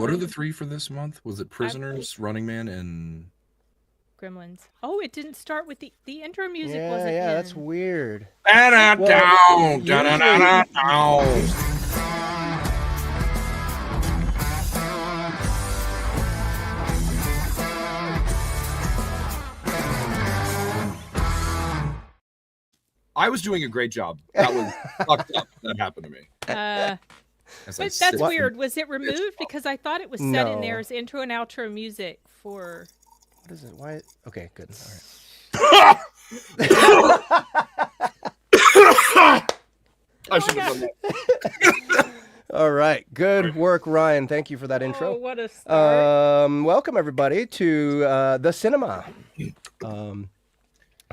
What are the three for this month? Was it Prisoners, Running Man, and Gremlins? Oh, it didn't start with the intro music. Yeah, wasn't yeah, in. that's weird. Down. I was doing a great job. That was fucked up. That happened to me. But that's weird. Was it removed? Because I thought it was set in there as intro and outro music for. What is it? Why? Okay, good. All right. I should have done that. All right. Good work, Ryan. Thank you for that intro. Oh, what a start. Welcome, everybody, to the Cynema.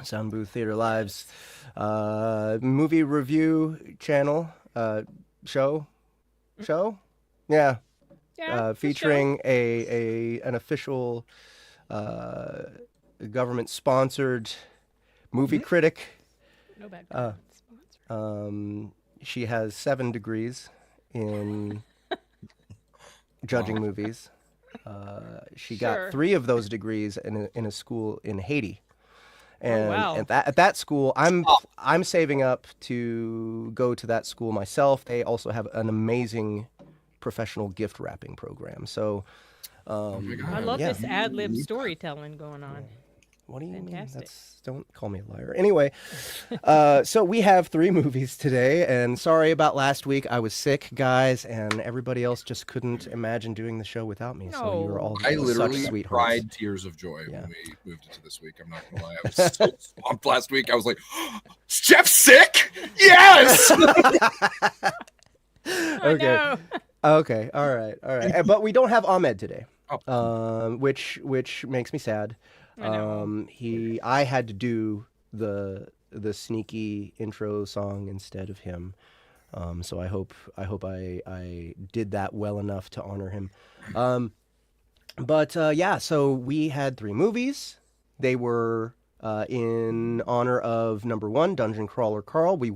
Soundbooth Theater Live's movie review channel, show? Yeah. Featuring an official government-sponsored movie critic. No bad sponsor. She has 7 degrees in judging movies. She got 3 of those degrees in a school in Haiti. And at that school, I'm saving up to go to that school myself. They also have an amazing professional gift wrapping program. So, I love this ad lib storytelling going on. What do you Fantastic. mean? Don't call me a liar. Anyway, so we have 3 movies today, and sorry about last week. I was sick, guys, and everybody else just couldn't imagine doing the show without me. So you were all I literally such sweethearts. cried tears of joy when we moved into this week. I'm not gonna lie. I was so swamped last week. I was like, Jeff's sick? Yes! Okay. Okay. All right. But we don't have Ahmed today, which makes me sad. I had to do the sneaky intro song instead of him. So I hope I did that well enough to honor him. So we had 3 movies. They were in honor of number 1, Dungeon Crawler Carl. We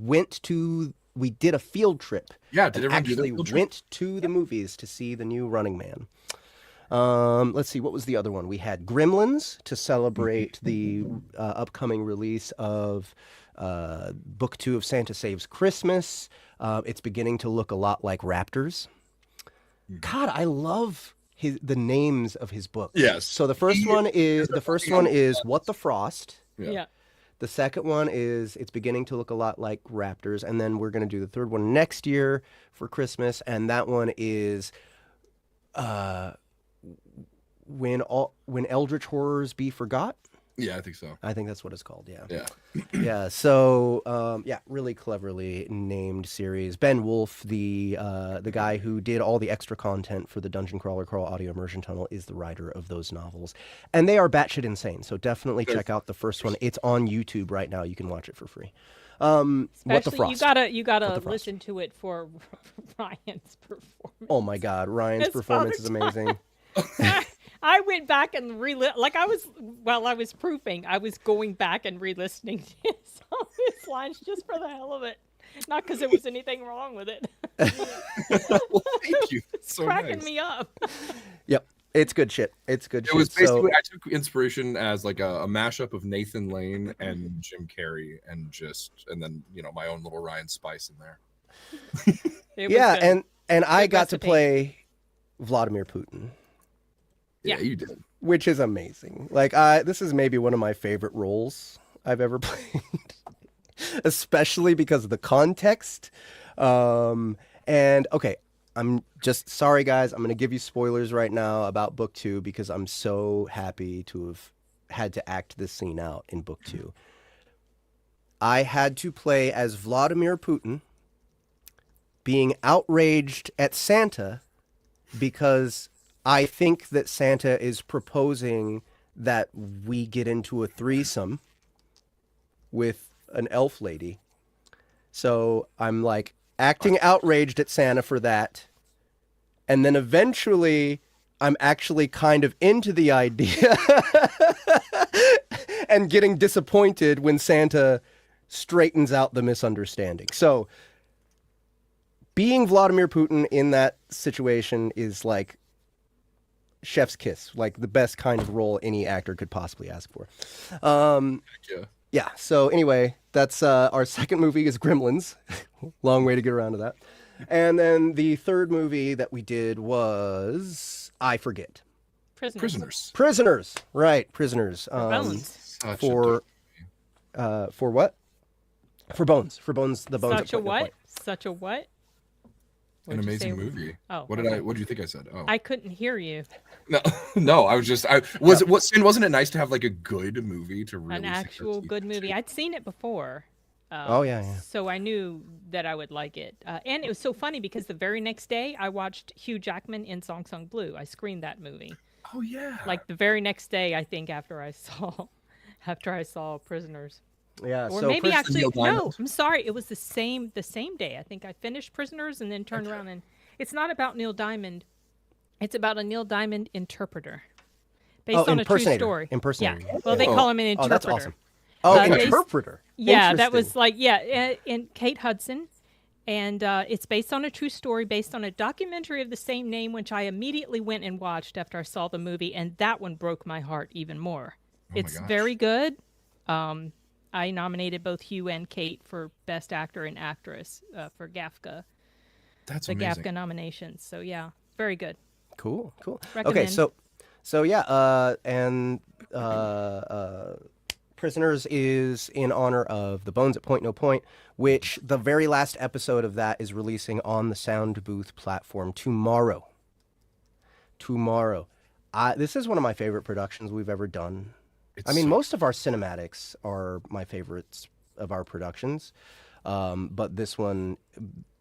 did a field trip. Yeah, did everyone actually do the field trip? went to the movies to see the new Running Man. Let's see, what was the other one? We had Gremlins to celebrate the upcoming release of Book 2 of Santa Saves Christmas. It's beginning to look a lot like Raptors. God, I love the names of his books. Yes. So the first one is What the Frost. Yeah. The second one is It's Beginning to Look a Lot Like Raptors, and then we're going to do the third one next year for Christmas, and that one is When Eldritch Horrors Be Forgot. Yeah, I think so. I think that's what it's called. Yeah. Yeah. Yeah. So really cleverly named series. Ben Wolf, the guy who did all the extra content for the Dungeon Crawler Carl audio immersion tunnel, is the writer of those novels, and they are batshit insane. So definitely check out the first one. It's on YouTube right now. You can watch it for free. What the Frost? You gotta listen to it for Ryan's performance. Oh my God, Ryan's performance is amazing. I went back and while I was proofing, I was going back and re-listening to some of his lines just for the hell of it. Not because there was anything wrong with it. Well, thank you. It's cracking me up. Yep. It's good shit. It was basically, I took inspiration as like a mashup of Nathan Lane and Jim Carrey and then, my own little Ryan Spice in there. Yeah, and I got to play Vladimir Putin. Yeah, you did. Which is amazing. Like, this is maybe one of my favorite roles I've ever played, especially because of the context. And okay, I'm just sorry, guys. I'm going to give you spoilers right now about Book 2 because I'm so happy to have had to act this scene out in Book 2. I had to play as Vladimir Putin being outraged at Santa because I think that Santa is proposing that we get into a threesome with an elf lady. So I'm like acting outraged at Santa for that. And then eventually I'm actually kind of into the idea and getting disappointed when Santa straightens out the misunderstanding. So being Vladimir Putin in that situation is like chef's kiss, like the best kind of role any actor could possibly ask for. Yeah. Yeah. So anyway, that's our second movie is Gremlins. Long way to get around to that. And then the third movie that we did was I forget. Prisoners. Right, Prisoners. Bones. For what? For Bones. For Bones. The Bones. Such a what? Such a what? An amazing movie. Oh, what did you think I said? Oh, I couldn't hear you. No. Wasn't it nice to have like a good movie to really An actual good movie. I'd seen it before. Yeah. So I knew that I would like it. And it was so funny because the very next day I watched Hugh Jackman in Song Sung Blue. I screened that movie. Oh yeah. Like the very next day, I think after I saw Prisoners. Yeah. Or so maybe actually Neil no. Diamond. I'm sorry. It was the same day. I think I finished Prisoners and then turned around and it's not about Neil Diamond. It's about a Neil Diamond interpreter based on a true story. Impersonator. Yeah. Well, they call him an interpreter. Oh, that's awesome. Oh, interpreter. Yeah, that was like in Kate Hudson. And it's based on a true story, based on a documentary of the same name, which I immediately went and watched after I saw the movie, and that one broke my heart even more. It's very good. I nominated both Hugh and Kate for Best Actor and Actress for GAFCA. That's the amazing. GAFCA nominations. So yeah, very good. Cool. Recommend. Okay, so yeah, and Prisoners is in honor of the Bones at Point No Point, which the very last episode of that is releasing on the Soundbooth platform tomorrow. This is one of my favorite productions we've ever done. Most of our cinematics are my favorites of our productions, but this one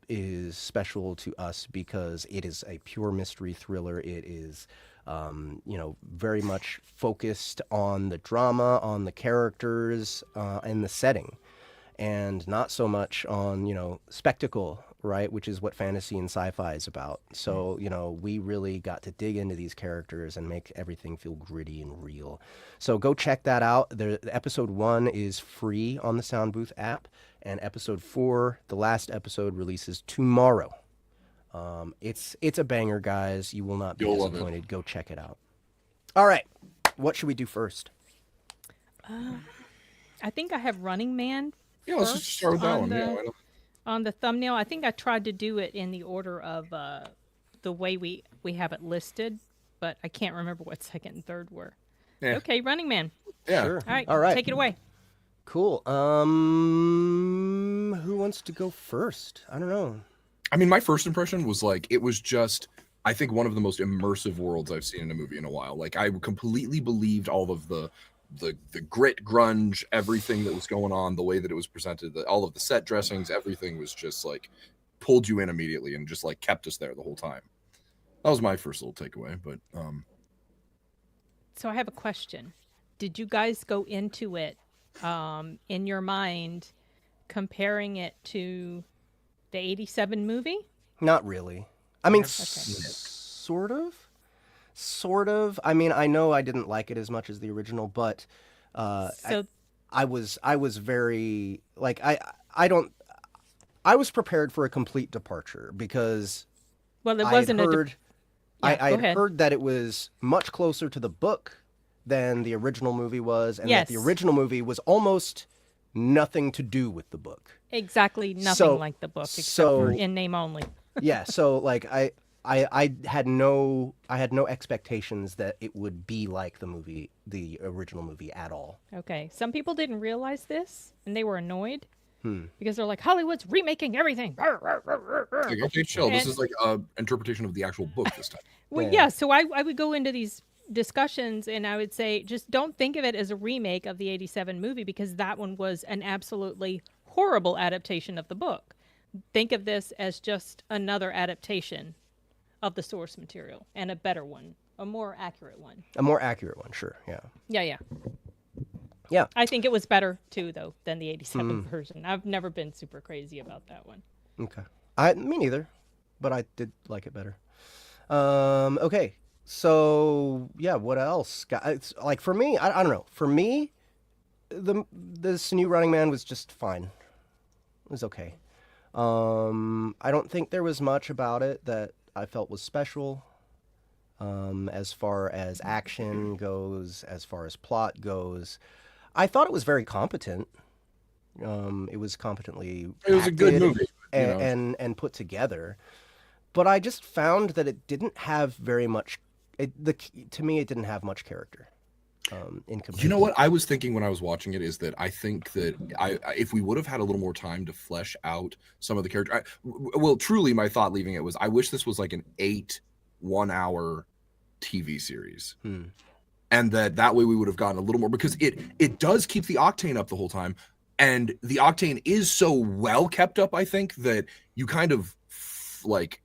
is special to us because it is a pure mystery thriller. It is very much focused on the drama, on the characters, and the setting, and not so much on, spectacle, right? Which is what fantasy and sci-fi is about. So, we really got to dig into these characters and make everything feel gritty and real. So go check that out. Episode 1 is free on the Soundbooth app, and episode 4, the last episode, releases tomorrow. It's a banger, guys. You will not be disappointed. Go check it out. All right. What should we do first? I think I have Running Man. Yeah, let's just start with that one. On the thumbnail, I think I tried to do it in the order of the way we have it listed, but I can't remember what second and third were. Yeah. Okay, Running Man. Yeah. Sure. All right. Take it away. Cool. Who wants to go first? I don't know. My first impression was it was just, I think, one of the most immersive worlds I've seen in a movie in a while. I completely believed all of the grit, grunge, everything that was going on, the way that it was presented, all of the set dressings, everything was just pulled you in immediately and just kept us there the whole time. That was my first little takeaway. But So I have a question. Did you guys go into it in your mind comparing it to the 87 movie? Not really. Sort of. I know I didn't like it as much as the original, but I was very I was prepared for a complete departure because it wasn't I had heard that it was much closer to the book than the original movie was, and that the original movie was almost nothing to do with the book. Exactly, nothing like the book, except for in name only. Yeah, so I had no expectations that it would be like the original movie at all. Okay, some people didn't realize this, and they were annoyed because they're like, Hollywood's remaking everything. Okay, chill. This is an interpretation of the actual book this time. Well, yeah. So I would go into these discussions and I would say, just don't think of it as a remake of the 87 movie because that one was an absolutely horrible adaptation of the book. Think of this as just another adaptation of the source material and a better one, a more accurate one. A more accurate one, sure, yeah. Yeah. I think it was better too, though, than the 87 version. I've never been super crazy about that one. Okay. Me neither, but I did like it better. Okay. So, yeah, what else? For me, I don't know. For me, this new Running Man was just fine. It was okay. I don't think there was much about it that I felt was special. as far as action goes, as far as plot goes. I thought it was very competent. It was competently It was a good acted movie, you know. and put together. But I just found that it didn't have very much. To me, it didn't have much character. In comparison. You know what I was thinking when I was watching it is that I think that if we would have had a little more time to flesh out some of the character, well, truly, my thought leaving it was I wish this was like an 8 1-hour TV series, and that way we would have gotten a little more, because it does keep the octane up the whole time, and the octane is so well kept up. I think that you kind of like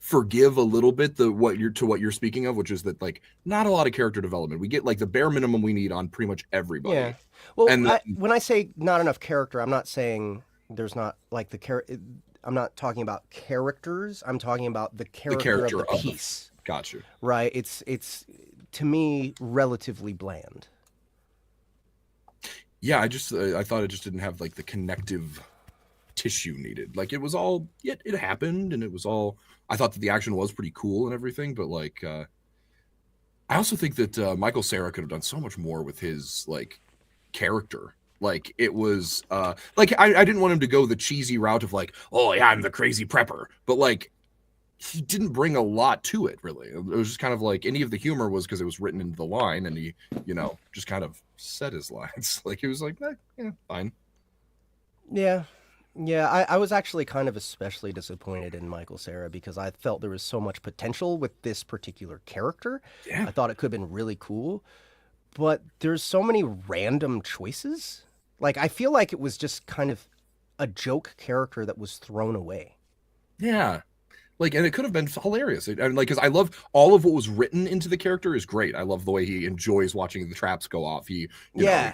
forgive a little bit what you're speaking of, which is that like not a lot of character development. We get like the bare minimum we need on pretty much everybody. Yeah. Well, and when I say not enough character, I'm not saying there's not like I'm not talking about characters. I'm talking about the character of the piece. Got you. Right. It's to me relatively bland. Yeah, I thought it just didn't have like the connective tissue needed. Like it was all it happened, and it was all. I thought that the action was pretty cool and everything, but like I also think that Michael Cera could have done so much more with his like character. Like it was like I didn't want him to go the cheesy route of like, oh yeah, I'm the crazy prepper, but like he didn't bring a lot to it really. It was just kind of like any of the humor was because it was written into the line, and he, you know, just kind of said his lines. Like he was like, yeah, fine. Yeah. Yeah, I was actually kind of especially disappointed in Michael Cera because I felt there was so much potential with this particular character. Yeah. I thought it could have been really cool, but there's so many random choices. Like, I feel like it was just kind of a joke character that was thrown away. Yeah. Like, and it could have been hilarious. Like, because I love all of what was written into the character is great. I love the way he enjoys watching the traps go off. He, you know,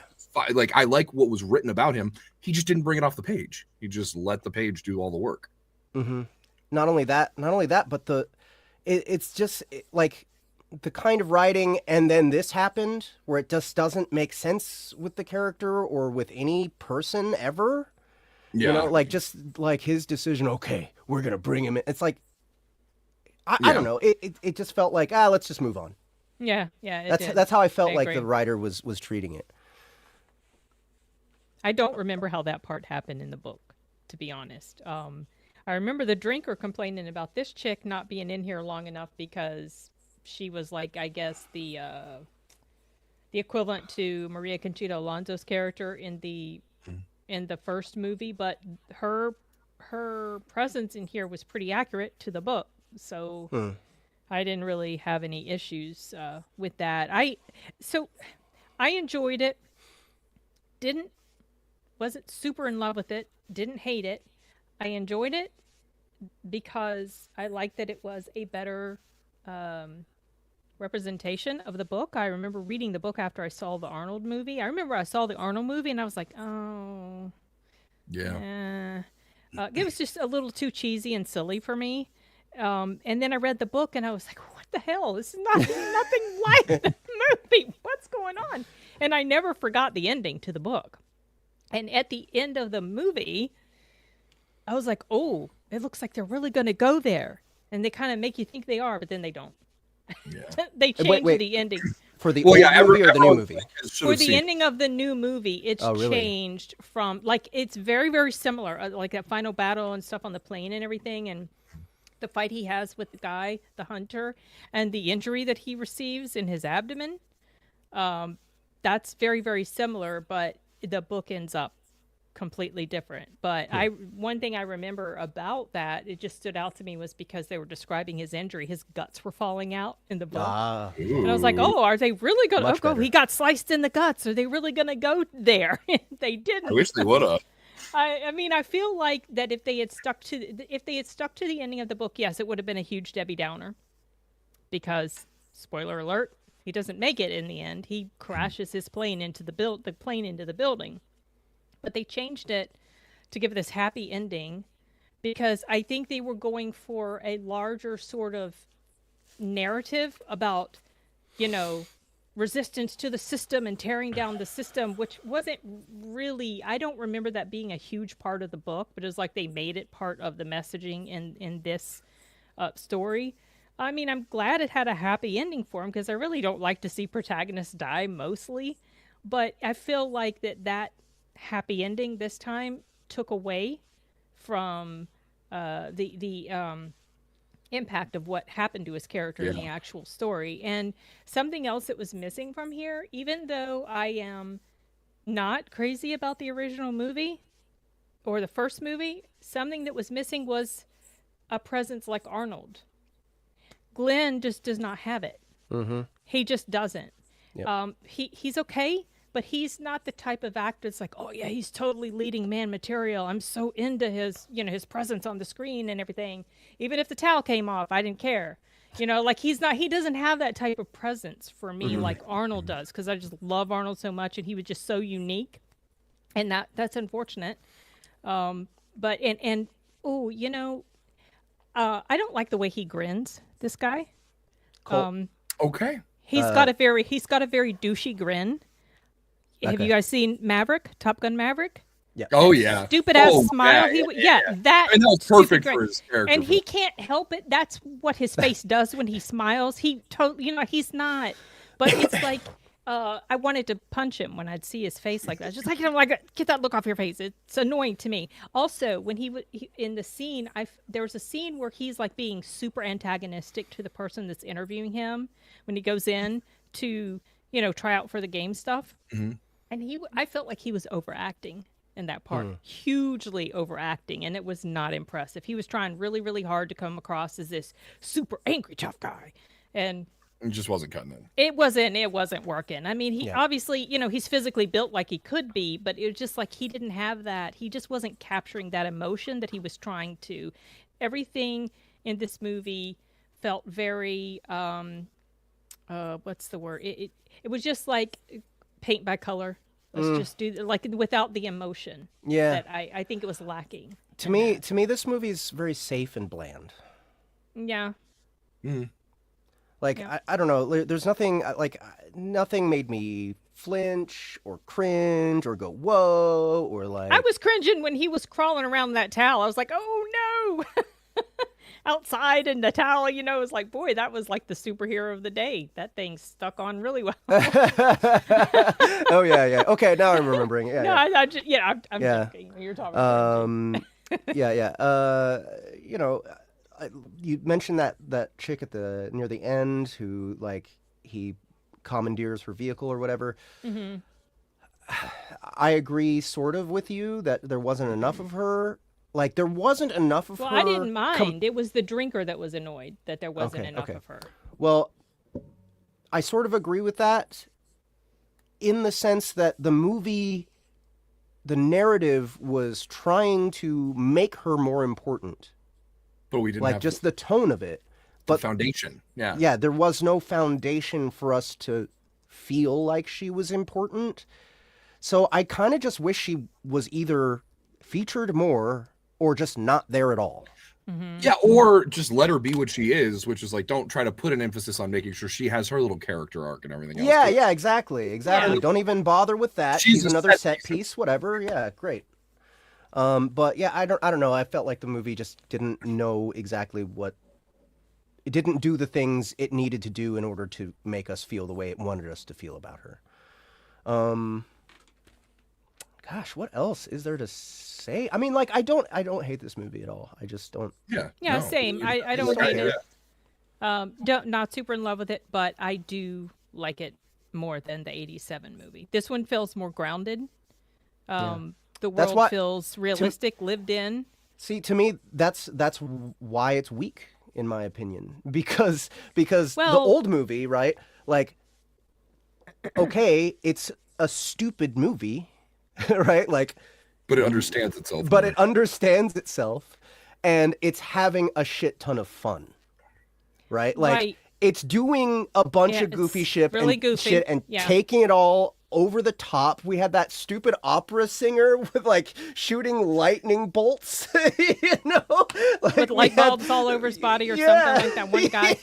like I like what was written about him. He just didn't bring it off the page. He just let the page do all the work. Mm-hmm. Not only that, but it's just like the kind of writing, and then this happened where it just doesn't make sense with the character or with any person ever. Yeah. You know, like just like his decision. Okay, we're gonna bring him in. It's like I don't know. It just felt like let's just move on. Yeah. That's how I felt like agree. the writer was treating it. I don't remember how that part happened in the book, to be honest. I remember the drinker complaining about this chick not being in here long enough because she was like, I guess the equivalent to Maria Conchita Alonso's character in the first movie, but her presence in here was pretty accurate to the book, so I didn't really have any issues with that. I enjoyed it. Wasn't super in love with it. Didn't hate it. I enjoyed it because I liked that it was a better representation of the book. I remember reading the book after I saw the Arnold movie. I remember I saw the Arnold movie and I was like, oh, yeah. It was just a little too cheesy and silly for me. And then I read the book and I was like, what the hell? This is nothing like the movie. What's going on? And I never forgot the ending to the book. And at the end of the movie, I was like, oh, it looks like they're really going to go there. And they kind of make you think they are, but then they don't. Yeah. Wait. They changed the ending. For the old movie or the new movie? For the ending of the new movie, it's changed from, like, it's very, very similar. Like that final battle and stuff on the plane and everything. And the fight he has with the guy, the hunter, and the injury that he receives in his abdomen. That's very, very similar, but the book ends up completely different. But one thing I remember about that, it just stood out to me, was because they were describing his injury. His guts were falling out in the book. And I was like, oh, are they really going to go? He got sliced in the guts. Are they really going to go there? They didn't. I wish they would have. I mean, I feel like that if they had stuck to the ending of the book, yes, it would have been a huge Debbie Downer. Because, spoiler alert, he doesn't make it in the end. He crashes his plane into the building. But they changed it to give it this happy ending because I think they were going for a larger sort of narrative about, you know, resistance to the system and tearing down the system, which wasn't really, I don't remember that being a huge part of the book, but it was like they made it part of the messaging in this story. I mean, I'm glad it had a happy ending for him because I really don't like to see protagonists die mostly. But I feel like that happy ending this time took away from the impact of what happened to his character in the Yeah. actual story. And something else that was missing from here, even though I am not crazy about the original movie or the first movie, something that was missing was a presence like Arnold. Glenn just does not have it. Mm-hmm. He just doesn't. Yep. He's okay, but he's not the type of actor that's like, oh yeah, he's totally leading man material. I'm so into his, his presence on the screen and everything. Even if the towel came off, I didn't care. Like he's not. He doesn't have that type of presence for me like Arnold does, because I just love Arnold so much, and he was just so unique, and that's unfortunate. But and oh, I don't like the way he grins. This guy. Cool. Okay. He's got a very douchey grin. Have Okay. you guys seen Maverick? Top Gun Maverick? Yeah. Oh yeah. Stupid ass Oh, smile. yeah. That. I mean, that was stupid perfect grin. for his character. And he can't help it. That's what his face does when he smiles. He totally, he's not. But it's like, I wanted to punch him when I'd see his face like that. Just like, get that look off your face. It's annoying to me. Also, when he in the scene, there was a scene where he's like being super antagonistic to the person that's interviewing him when he goes in to, try out for the game stuff. Mm-hmm. And I felt like he was overacting in that part, hugely overacting, and it was not impressive. He was trying really, really hard to come across as this super angry tough guy, and It just wasn't cutting it. it wasn't working. I mean, he Yeah. obviously, he's physically built like he could be, but it was just like he didn't have that. He just wasn't capturing that emotion that he was trying to. Everything in this movie felt very what's the word? It was just like paint by color. Let's just do like without the emotion. Yeah. That I think it was lacking. To me, this movie is very safe and bland. Yeah. Mm. Like Yeah. I don't know. There's nothing nothing made me flinch or cringe or go whoa or like. I was cringing when he was crawling around that towel. I was like, oh no. Outside in the towel, it was like, boy, that was like the superhero of the day. That thing stuck on really well. Oh yeah. Okay, now I'm remembering. Yeah. No, Yeah. I'm Yeah. joking. You're talking about Yeah. You mentioned that chick at near the end who like he commandeers her vehicle or whatever. Mm-hmm. I agree sort of with you that there wasn't enough of her. Like there wasn't enough of Well, her. I didn't mind. It was the drinker that was annoyed that there wasn't enough of her. Well, I sort of agree with that in the sense that the movie, the narrative was trying to make her more important. But we didn't Like have just the tone of it. the But foundation. Yeah. yeah, there was no foundation for us to feel like she was important. So I kind of just wish she was either featured more or just not there at all. Mm-hmm. Yeah, or just let her be what she is, which is like don't try to put an emphasis on making sure she has her little character arc and everything else. Yeah, exactly. Yeah. Don't even bother with that. She's She's a another set set piece. piece, whatever. Yeah, great. But yeah, I don't know. I felt like the movie just didn't know exactly what it didn't do the things it needed to do in order to make us feel the way it wanted us to feel about her. Gosh, what else is there to say? I mean, like I don't hate this movie at all. I just don't. Yeah. Yeah, no. same. I don't Okay, hate it. yeah. Not super in love with it, but I do like it more than the '87 movie. This one feels more grounded. The That's world why- feels realistic, lived in. See, to me, that's why it's weak, in my opinion, because the Well- old movie, right? Like, okay, it's a stupid movie, right? Like, But it understands itself. but more. it understands itself, and it's having a shit ton of fun, right? Like, Right. it's doing a bunch Yeah, of goofy it's shit really and goofy. shit and Yeah. taking it all over the top. We had that stupid opera singer with like shooting lightning bolts, like, With we light had- bulbs all over his body or Yeah. something like that one guy.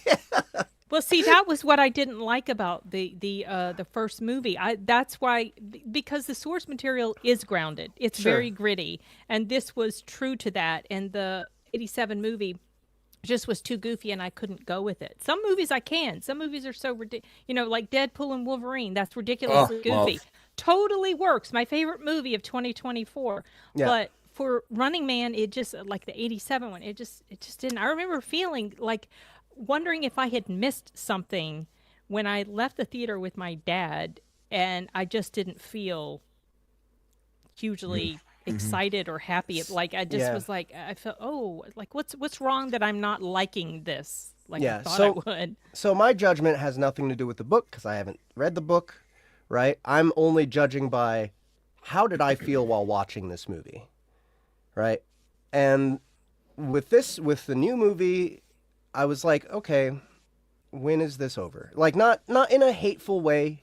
Well, see, that was what I didn't like about the first movie. That's why, because the source material is grounded. It's Sure. very gritty, and this was true to that. And the '87 movie just was too goofy and I couldn't go with it. Some movies I can. Some movies are so ridiculous. You know, like Deadpool and Wolverine. That's ridiculously goofy. love. Totally works. My favorite movie of 2024. Yeah. But for Running Man, it just like the 87 one, it just didn't. I remember feeling like wondering if I had missed something when I left the theater with my dad and I just didn't feel hugely excited or happy. Like I just Yeah. was like I felt like what's wrong that I'm not liking this like I thought so I would. so my judgment has nothing to do with the book because I haven't read the book, right? I'm only judging by how did I feel while watching this movie, right? And with the new movie, I was like, okay, when is this over? Like not in a hateful way,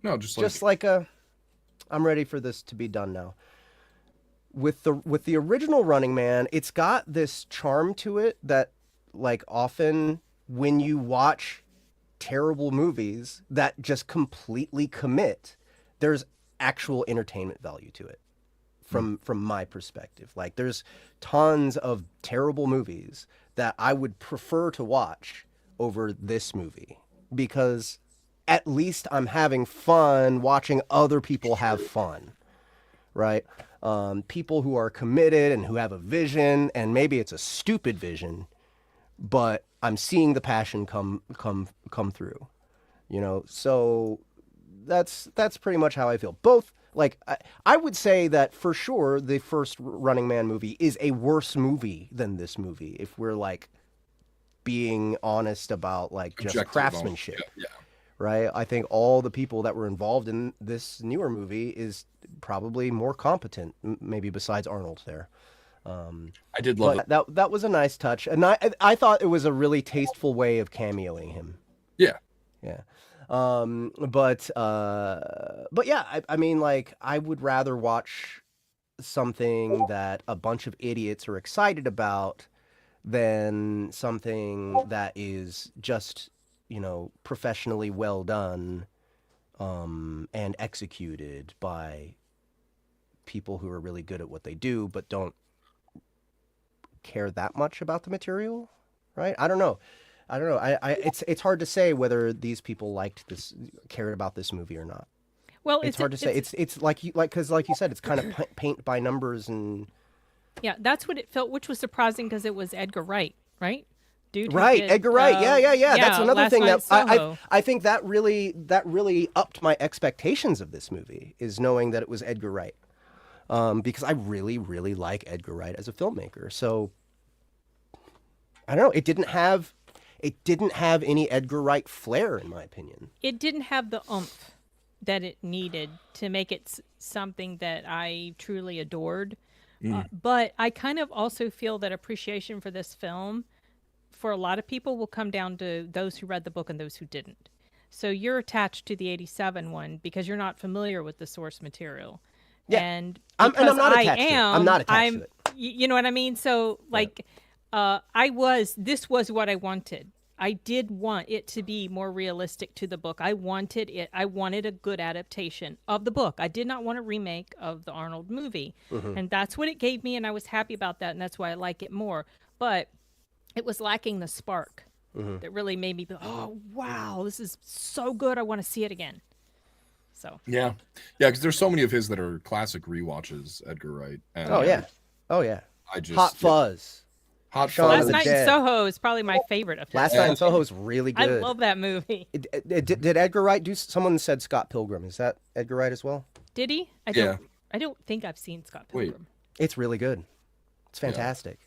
No, just just like a I'm ready for this to be done now. With the original Running Man, it's got this charm to it that like often when you watch terrible movies that just completely commit, there's actual entertainment value to it from my perspective. Like there's tons of terrible movies that I would prefer to watch over this movie because at least I'm having fun watching other people have fun, right? People who are committed and who have a vision, and maybe it's a stupid vision, but I'm seeing the passion come through, you know. So that's pretty much how I feel. Both, like I would say that for sure the first Running Man movie is a worse movie than this movie if we're like being honest about like just objective, craftsmanship. Yeah. Right? I think all the people that were involved in this newer movie is probably more competent, maybe besides Arnold there. I did love it. That was a nice touch, and I thought it was a really tasteful way of cameoing him. Yeah. Yeah. But yeah, I mean, like, I would rather watch something that a bunch of idiots are excited about than something that is just, you know, professionally well done, and executed by people who are really good at what they do, but don't care that much about the material, right? I don't know. It's hard to say whether these people cared about this movie or not. Well, It's hard to say. It's like you said, it's kind of paint by numbers and. Yeah, that's what it felt, which was surprising because it was Edgar Wright, right? Dude, right, Edgar Wright. Yeah. That's another Last thing Night that Soho. I think that really upped my expectations of this movie is knowing that it was Edgar Wright, because I really like Edgar Wright as a filmmaker. So I don't know. It didn't have any Edgar Wright flair, in my opinion. It didn't have the oomph that it needed to make it something that I truly adored. But I kind of also feel that appreciation for this film, for a lot of people, will come down to those who read the book and those who didn't. So you're attached to the 87 one because you're not familiar with the source material. Yeah. And I'm because not I attached to it. am, I'm not attached to it. You know what I mean? So like, this was what I wanted. I did want it to be more realistic to the book. I wanted a good adaptation of the book. I did not want a remake of the Arnold movie. And that's what it gave me, and I was happy about that, and that's why I like it more. But it was lacking the spark that really made me be, oh, wow, this is so good. I want to see it again. So Yeah, because there's so many of his that are classic rewatches, Edgar Wright. And, Oh yeah. I just Hot Fuzz. Hot Shaun Fuzz. of Last the Night Dead. in Soho is probably my favorite of his. Last Night in Soho is really I good. love that movie. Did Edgar Wright do? Someone said Scott Pilgrim. Is that Edgar Wright as well? Did he? Yeah. I don't think I've seen Scott Wait. Pilgrim. It's really good. It's fantastic.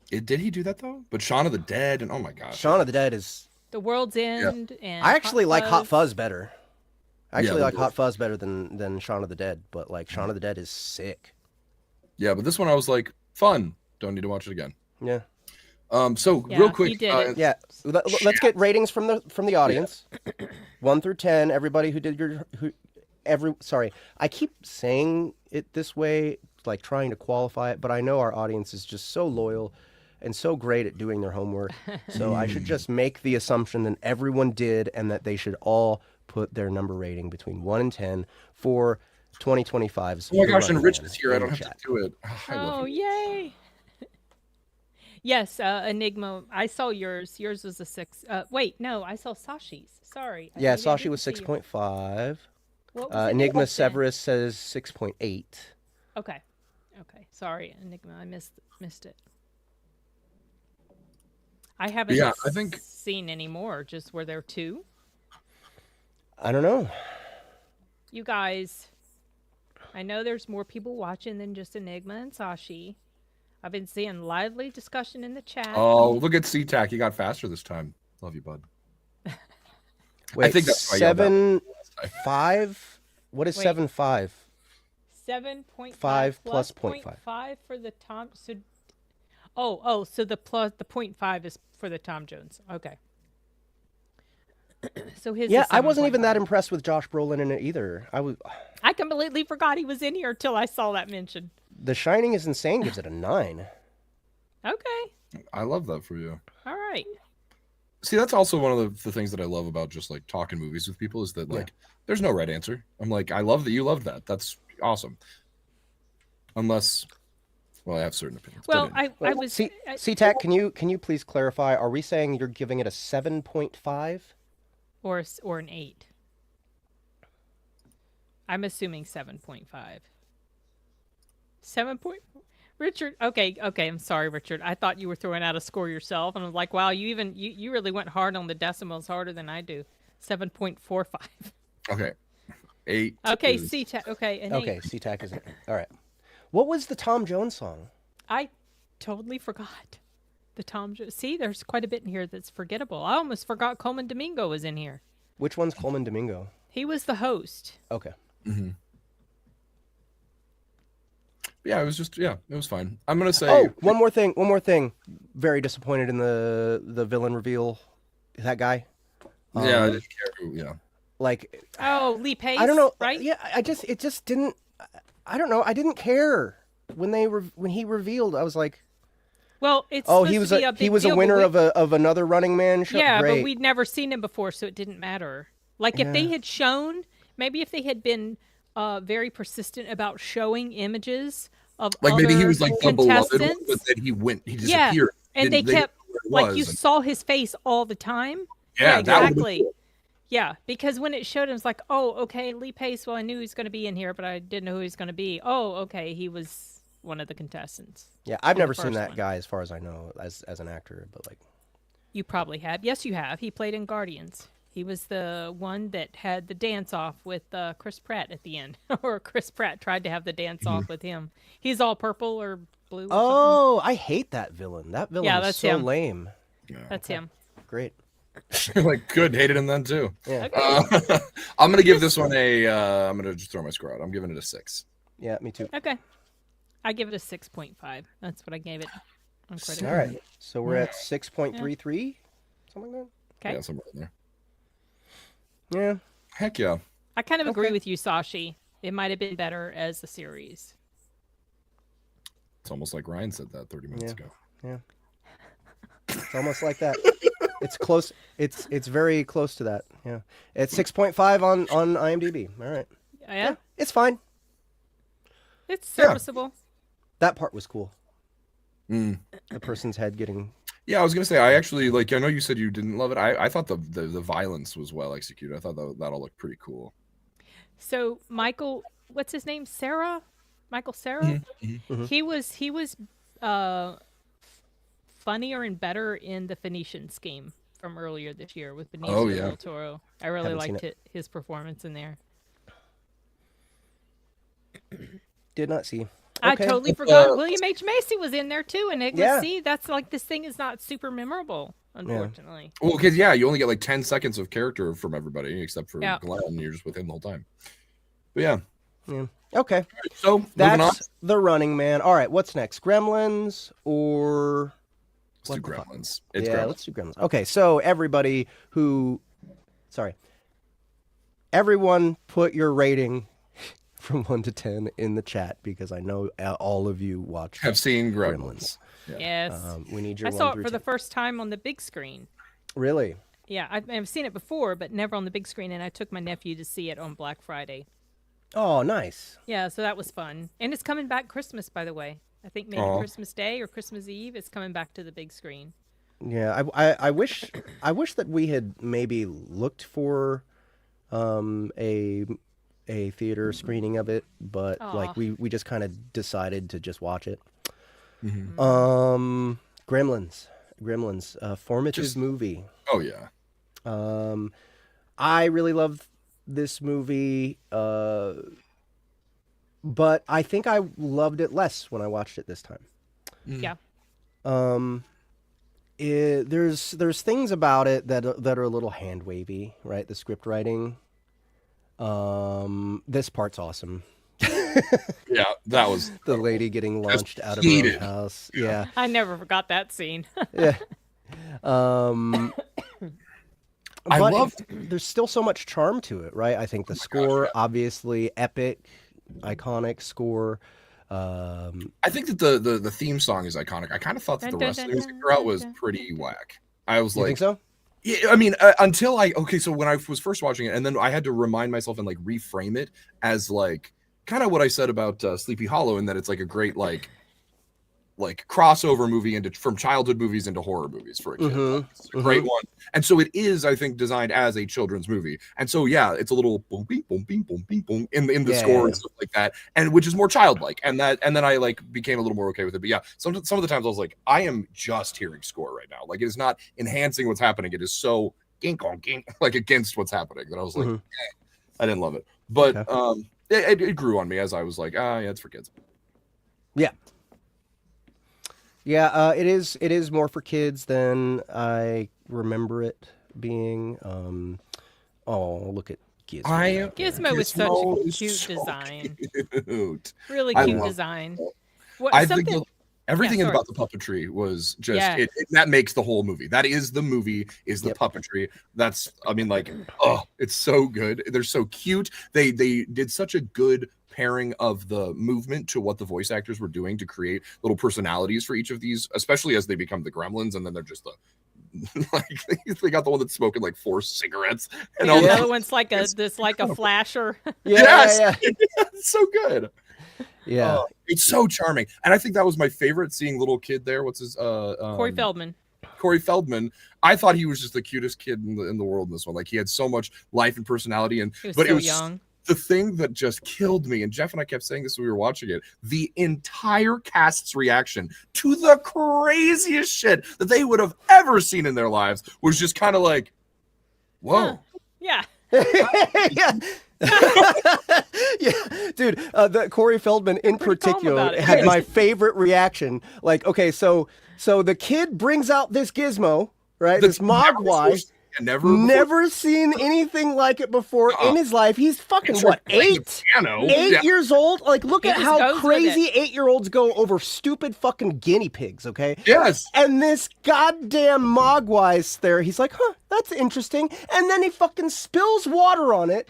Did he do that though? But Shaun of the Dead and oh my gosh. Shaun of the Dead is. The World's End and I actually like Hot Fuzz. Fuzz better. I actually they're like both- Hot Fuzz better than Shaun of the Dead, but like Shaun of the Dead is sick. Yeah, but this one I was like, fun. Don't need to watch it again. Yeah. So Yeah, real you quick, did it. Yeah. Let's get ratings from the audience. 1 through 10. Everybody who did sorry, I keep saying it this way, like trying to qualify it, but I know our audience is just so loyal and so great at doing their homework. So I should just make the assumption that everyone did and that they should all put their number rating between 1 and 10 for 2025's. oh my gosh, Running and Rich Man is here. I in don't the have chat. to do it. I love Oh, you. yay. Yes, Enigma. I saw yours. Yours was a 6. Wait, no, I saw Sashi's. Sorry. Yeah, Maybe I Sashi didn't was see yours. 6.5. What was Enigma Enigma's then? Severus says 6.8. Okay. Okay. Sorry, Enigma. I missed it. I haven't Yeah, I think seen any more. Just were there 2? I don't know. You guys, I know there's more people watching than just Enigma and Sashi. I've been seeing lively discussion in the chat. Oh, look at CTAC. You got faster this time. Love you, bud. Wait, I think that's why I yelled out 7.5? What is Wait. 7.5? 7.5 5 plus plus 0.5. 0.5 for the Tom. So, so the 0.5 is for the Tom Jones. Okay. So his. Yeah, is I wasn't even that 7.5. impressed with Josh Brolin in it either. I completely forgot he was in here until I saw that mention. The Shining is Insane gives it a 9. Okay. I love that for you. All right. See, that's also one of the things that I love about just like talking movies with people is that like there's no right answer. I'm like, I love that you loved that. That's awesome. Unless, well, I have certain opinions. Well, but I was. CTAC, can you please clarify? Are we saying you're giving it a 7.5? Or an 8. I'm assuming 7.5. 7. Richard, okay, I'm sorry, Richard. I thought you were throwing out a score yourself, and I was like, wow, you really went hard on the decimals, harder than I do. 7.45. okay, 8. Okay, is- CTAC. Okay, an Okay, 8. CTAC is all right. What was the Tom Jones song? I totally forgot the Tom Jones. See, there's quite a bit in here that's forgettable. I almost forgot Coleman Domingo was in here. Which one's Coleman Domingo? He was the host. Okay. Yeah, it was just it was fine. I'm gonna say Oh, one more thing. Very disappointed in the villain reveal. That guy. yeah, I didn't care who, yeah. Like, Oh, Lee Pace. I don't know. Right? Yeah, it just didn't. I don't know. I didn't care when he revealed. I was like, Well, it's oh, supposed to be a big he was deal, a but winner we- of another Running Man show. Yeah, Great. but we'd never seen him before, so it didn't matter. Like if they had shown, maybe if they had been very persistent about showing images of Like maybe he other was like the beloved one, contestants. but then he Yeah, disappeared. and they didn't know kept where it like you was, and- saw his face all the time. Yeah, that would've been exactly. cool. Yeah, because when it showed him, it's like, oh, okay, Lee Pace. Well, I knew he was going to be in here, but I didn't know who he was going to be. Oh, okay, he was one of the contestants. Yeah, I've in the never seen first that one. guy as far as I know as an actor, but like, You probably have. Yes, you have. He played in Guardians. He was the one that had the dance off with Chris Pratt at the end, or Chris Pratt tried to have the dance off with him. He's all purple or blue. Or oh, I hate that villain. That villain Yeah, is that's so him. lame. something. That's him. Great. like good, hated him then too. Yeah, I'm gonna give this one a. I'm gonna just throw my score out. I'm giving it a 6. yeah, me too. Okay, I give it a 6.5. That's what I gave it on credit. All right, so we're at 6.33, something like Okay. Yeah, somewhere in there. that. Yeah. Heck yeah. I kind of agree Okay. with you, Sashi. It might have been better as a series. It's almost like Ryan said that 30 minutes ago. Yeah. It's almost like that. It's close. It's very close to that. Yeah. It's 6.5 on IMDb. All right. Yeah, It's fine. it's Yeah. serviceable. That part was cool. Mm. The person's head getting. Yeah, I was gonna say I actually like. I know you said you didn't love it. I thought the violence was well executed. I thought that all looked pretty cool. So Michael, what's his name? Sarah? Michael Sarah? Mhm. He was funnier and better in the Phoenician Scheme from earlier this year with Benicio Oh, yeah. del Toro. I really Haven't seen liked his performance in there. Did not see. I Okay. totally forgot William H. Macy was in there too, and it Yeah. see that's like this thing is not super memorable, unfortunately. Well, because you only get like 10 seconds of character from everybody except for Yeah. Glenn. And you're just with him the whole time. But yeah. Yeah. Okay. So moving on. That's the Running Man. All right. What's next? Gremlins or Let's do what the fuck? Gremlins. It's yeah, Gremlins. let's do Gremlins. Okay, so everyone put your rating from 1 to 10 in the chat because I know all of you watch Have seen Gremlins. Gremlins. Yes. We need your I 1 saw it through for the 10. first time on the big screen. Really? Yeah, I've seen it before, but never on the big screen, and I took my nephew to see it on Black Friday. Oh, nice. Yeah, so that was fun. And it's coming back Christmas, by the way. I think maybe Christmas Day or Christmas Eve. It's coming back to the big screen. Yeah, I wish that we had maybe looked for a theater screening of it, but like we just kind of decided to just watch it. Gremlins, formative movie. Oh yeah. I really love this movie, but I think I loved it less when I watched it this time. Yeah. There's things about it that are a little hand wavy, right? The script writing. This part's awesome. Yeah, that was the lady getting launched out of her own house. Yeah. I never forgot that scene. Yeah. I loved. There's still so much charm to it, right? I think the score, obviously epic, iconic score. I think that the theme song is iconic. I kind of thought that the rest of the music throughout was pretty whack. I was like, think so? Yeah, I mean, until so when I was first watching it, and then I had to remind myself and like reframe it as like kind of what I said about Sleepy Hollow, in that it's like a great like crossover movie from childhood movies into horror movies for a kid. It's a great one. And so it is, I think, designed as a children's movie. And so yeah, it's a little boom bing boom bing boom bing boom in the score and stuff like that, and which is more childlike. And then I like became a little more okay with it. But yeah, some of the times I was like, I am just hearing score right now. Like it is not enhancing what's happening. It is so gink on gink like against what's happening that I was like, I didn't love it. But it grew on me as I was like, yeah, it's for kids. Yeah. Yeah, it is more for kids than I remember it being. Look at Gizmo. Gizmo was such a cute design. Cute. Really cute design. I think everything about the puppetry was just that makes the whole movie. That is the movie, is the puppetry. That's, I mean, like, it's so good. They're so cute. They did such a good pairing of the movement to what the voice actors were doing to create little personalities for each of these, especially as they become the Gremlins, and then they're just the like they got the one that's smoking like 4 cigarettes, and all the other one's like a flasher. It's so good. Yeah, it's so charming, and I think that was my favorite, seeing little kid there. What's his Corey Feldman. Corey Feldman. I thought he was just the cutest kid in the world in this one. Like he had so much life and personality, and he was so young. The thing that just killed me, and Jeff and I kept saying this when we were watching it, the entire cast's reaction to the craziest shit that they would have ever seen in their lives was just kind of like, whoa. Yeah. Yeah. Yeah, dude, the Corey Feldman in particular had my favorite reaction. Like, okay, so the kid brings out this gizmo, right? This Mogwai. Never seen anything like it before in his life. He's fucking what, 8 years old? Like, look at how crazy 8-year-olds go over stupid fucking guinea pigs, okay? Yes. And this goddamn Mogwai's there. He's like, that's interesting. And then he fucking spills water on it.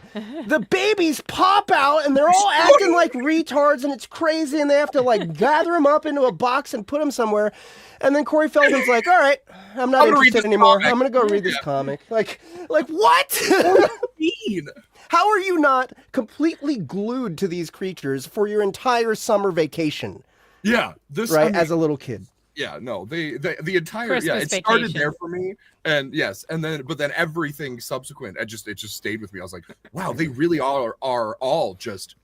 The babies pop out and they're all acting like retards, and it's crazy, and they have to like gather him up into a box and put him somewhere. And then Corey Feldman's like, all right, I'm not interested anymore. I'm going to go read this comic. Like what? What do you mean? How are you not completely glued to these creatures for your entire summer vacation? Yeah. As a little kid. Yeah, no, the entire Christmas it vacation. started there for me, and but then everything subsequent, it just stayed with me. I was like, wow, they really are all just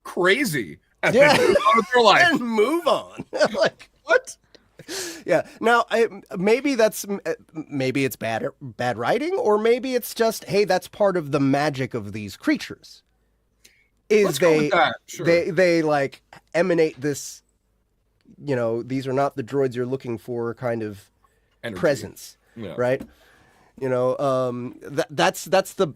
crazy, and then move on with their life and move on. Like what? Yeah. Now, maybe it's bad writing, or maybe it's just, hey, that's part of the magic of these creatures. Let's go with that. Sure. They like emanate this, these are not the droids you're looking for kind of energy. Presence, right? That's the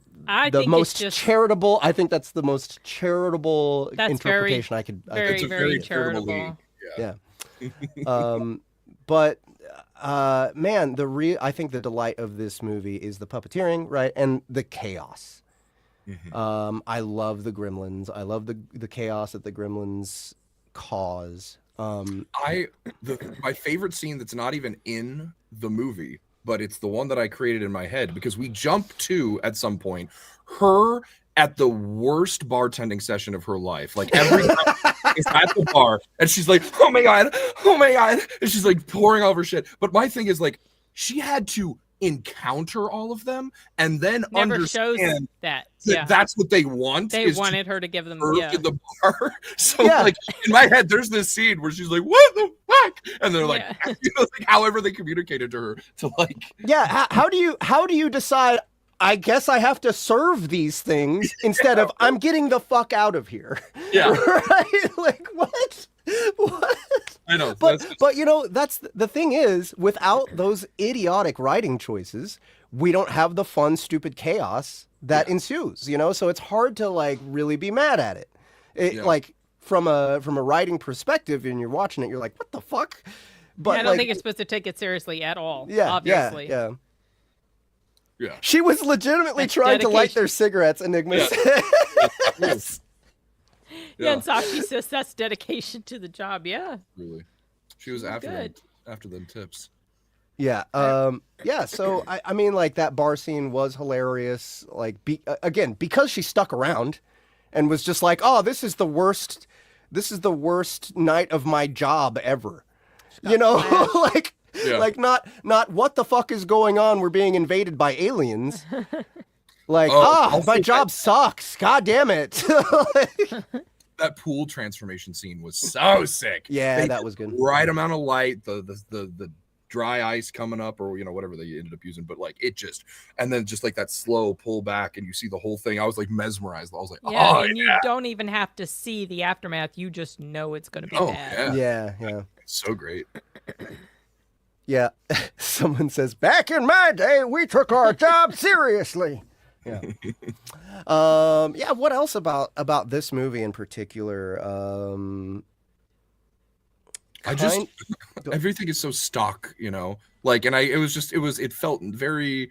most charitable. I think that's the most charitable interpretation I could. Very, very charitable. Yeah. But man, I think the delight of this movie is the puppeteering, right, and the chaos. I love the Gremlins. I love the chaos that the Gremlins cause. My favorite scene that's not even in the movie, but it's the one that I created in my head, because we jump to, at some point, her at the worst bartending session of her life. Like every time is at the bar, and she's like, oh my god, and she's like pouring all of her shit. But my thing is like, she had to encounter all of them and then Never shows understand that. that's what they want. They wanted her to give them in the bar. So like in my head, there's this scene where she's like, "What the fuck?" And they're like, like however they communicated to her to like, how do you decide? I guess I have to serve these things instead of I'm getting the fuck out of here. Yeah, right? Like what? I know, but that's the thing is, without those idiotic writing choices, we don't have the fun, stupid chaos that ensues. So it's hard to like really be mad at it. Like from a writing perspective, and you're watching it, you're like, what the fuck? But I don't think you're supposed to take it seriously at all. Yeah, obviously. Yeah. Yeah. She was legitimately trying to light their cigarettes, Enigma said. Yeah, and Sashi says that's dedication to the job. Yeah. Really. She was after them tips. Yeah. So I mean, like that bar scene was hilarious. Like, again, because she stuck around and was just like, oh, this is the worst night of my job ever. Like, like not what the fuck is going on? We're being invaded by aliens. Like, my job sucks. God damn it. That pool transformation scene was so sick. Yeah, that was good. Right amount of light, the dry ice coming up, or whatever they ended up using, but like it just, and then just like that slow pull back, and you see the whole thing. I was like mesmerized. I was like, you don't even have to see the aftermath. You just know it's going to be bad. Yeah. It's so great. Yeah. Someone says, back in my day, we took our job seriously. Yeah. What else about this movie in particular? Everything is so stock, like, and it felt very,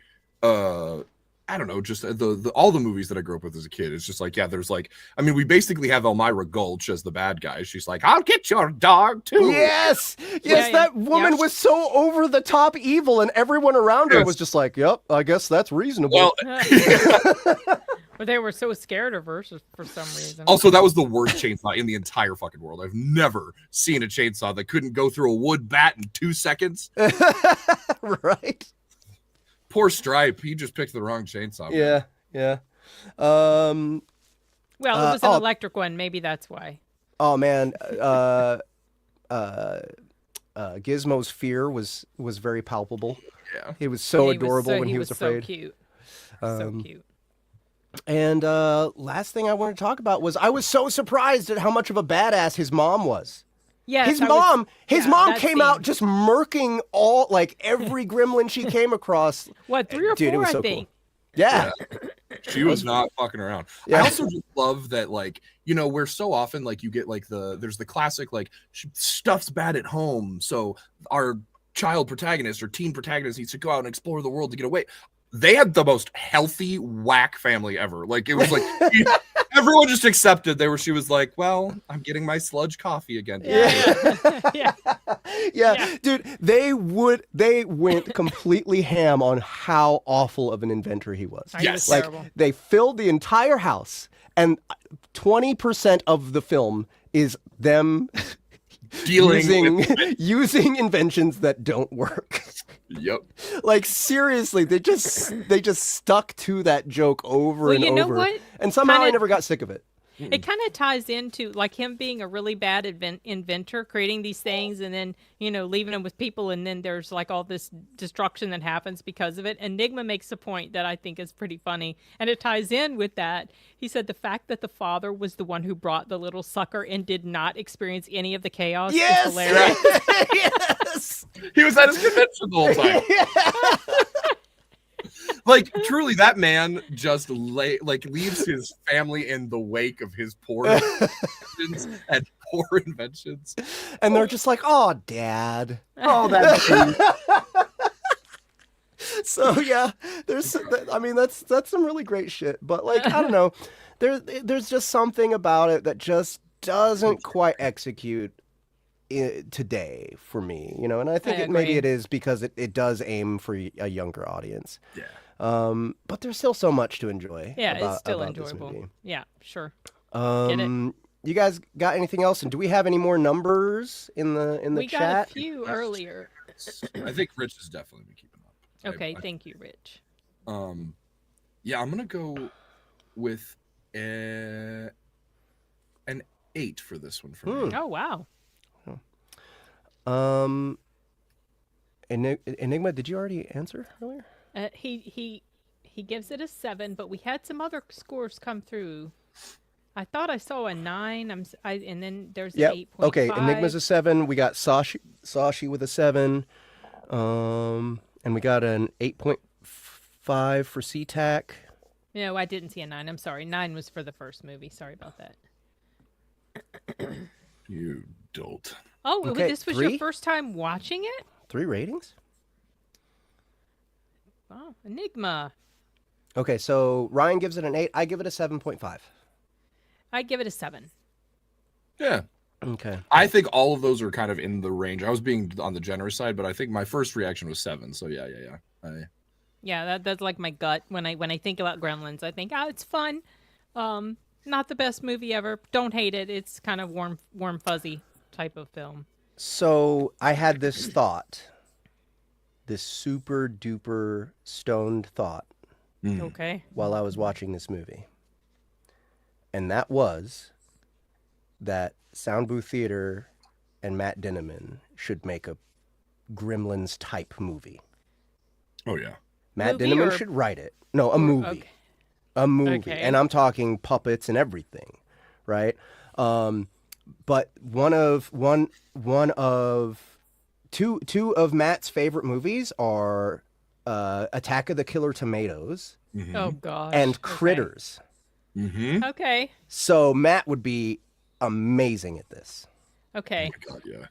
I don't know, just all the movies that I grew up with as a kid. It's just like, there's like, I mean, we basically have Elmira Gulch as the bad guy. She's like, I'll get your dog too. Yes, that woman was so over the top evil, and everyone around her was just like, yep, I guess that's reasonable. But they were so scared of her for some reason. Also, that was the worst chainsaw in the entire fucking world. I've never seen a chainsaw that couldn't go through a wood bat in 2 seconds. Right. Poor Stripe, he just picked the wrong chainsaw. Yeah. Well, it was an electric one. Maybe that's why. Oh man, Gizmo's fear was very palpable. Yeah, he was so adorable when he was afraid. So cute. So cute. And last thing I wanted to talk about was I was so surprised at how much of a badass his mom was. Yeah, his mom came out just murking every gremlin she came across. What, 3 or 4? It was so think. Cool. Yeah. She was not fucking around. Yeah. I also just love that, like, where so often like you get like there's the classic like stuff's bad at home, so our child protagonist or teen protagonist needs to go out and explore the world to get away. They had the most healthy whack family ever. Like, it was like everyone just accepted. She was like, well, I'm getting my sludge coffee again. Yeah. Dude, they went completely ham on how awful of an inventor he was. Yes. Like, they filled the entire house, and 20% of the film is them using inventions that don't work. Yep. Like, seriously, they just stuck to that joke over and over. You know what? And somehow I never got sick of it. It kind of ties into like him being a really bad inventor, creating these things and then, leaving them with people. And then there's like all this destruction that happens because of it. Enigma makes a point that I think is pretty funny. And it ties in with that. He said the fact that the father was the one who brought the little sucker and did not experience any of the chaos is hilarious. Yes. He was at his convention the whole time. Like, truly, that man just leaves his family in the wake of his poor inventions and poor inventions. And they're just like, oh, Dad. Oh, that's So, yeah, that's some really great shit. But, like, I don't know. There's just something about it that just doesn't quite execute today for me, and I think maybe it is because it does aim for a younger audience. Yeah. But there's still so much to enjoy. Yeah, it's still enjoyable. Yeah, sure. Get it. You guys got anything else? And do we have any more numbers in the We chat? got a few earlier. I think Rich has definitely been keeping up. Okay, thank you, Rich. Yeah, I'm gonna go with an 8 for this one for me. Oh wow. Enigma, did you already answer earlier? He gives it a 7, but we had some other scores come through. I thought I saw a 9. And then there's an 8.5. Okay, Enigma's a 7. We got Sashi with a 7. And we got an 8.5 for SeaTac. No, I didn't see a 9. I'm sorry. 9 was for the first movie. Sorry about that. You dolt. Oh, Okay, this was 3? your first time watching it? 3 ratings? Oh, Enigma. Okay, so Ryan gives it an 8. I give it a 7.5. I give it a 7. Yeah. Okay. I think all of those are kind of in the range. I was being on the generous side, but I think my first reaction was 7. So yeah. Yeah, that's like my gut when I think about Gremlins. I think, it's fun. Not the best movie ever. Don't hate it. It's kind of warm fuzzy type of film. So I had this thought, this super duper stoned thought Okay. while I was watching this movie. And that was that Soundbooth Theater and Matt Dinneman should make a Gremlins type movie. Oh yeah. Matt Movie Dinneman or- should write it. No, a movie. Okay. A movie. Okay. And I'm talking puppets and everything, right? But two of Matt's favorite movies are Attack of the Killer Tomatoes Oh gosh. and Okay. Critters. Mm-hmm. Okay. So Matt would be amazing at this. Okay. God, yeah.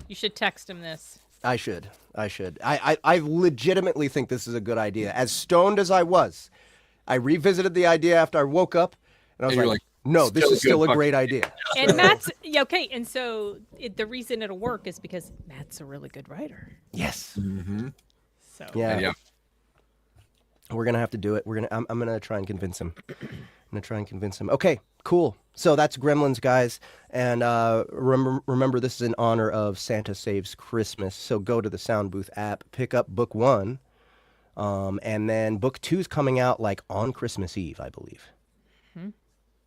You should text him this. I should. I legitimately think this is a good idea. As stoned as I was, I revisited the idea after I woke up, and I was And you're like, like, no, this still is still good a great idea. And Matt's okay. And so the reason it'll work is because Matt's a really good writer. Yes. Mm-hmm. So Yeah. Yeah. We're gonna have to do it. I'm gonna try and convince him. Okay, cool. So that's Gremlins, guys. And remember, this is in honor of Santa Saves Christmas. So go to the Soundbooth app, pick up book 1, and then book 2 is coming out like on Christmas Eve, I believe.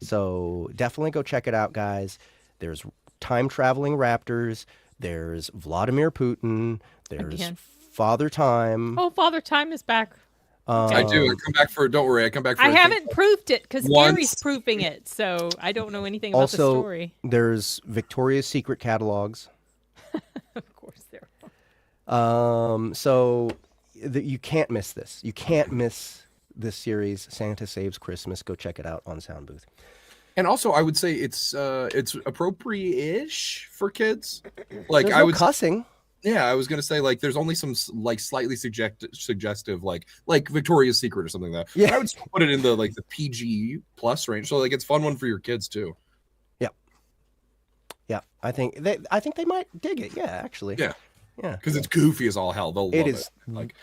So definitely go check it out, guys. There's time traveling raptors. There's Vladimir Putin. There's Again. Father Time. Oh, Father Time is back. I do. I come back for. Don't worry. I come back for. I think, haven't proved it because once. Gary's proving it, so I don't know anything about the Also, story. there's Victoria's Secret catalogs. Of course, there. Are. So you can't miss this. You can't miss this series, Santa Saves Christmas. Go check it out on Soundbooth. And also, I would say it's appropriate-ish for kids. Like There's I no would. cussing. Yeah, I was gonna say like there's only some like slightly suggestive like Victoria's Secret or something like that. Yeah. But I would still put it in the like the PG plus range. So like it's a fun one for your kids too. Yeah, I think they might dig it. Yeah, actually. Yeah. Yeah. Because it's goofy as all hell. They'll love It it. is. Like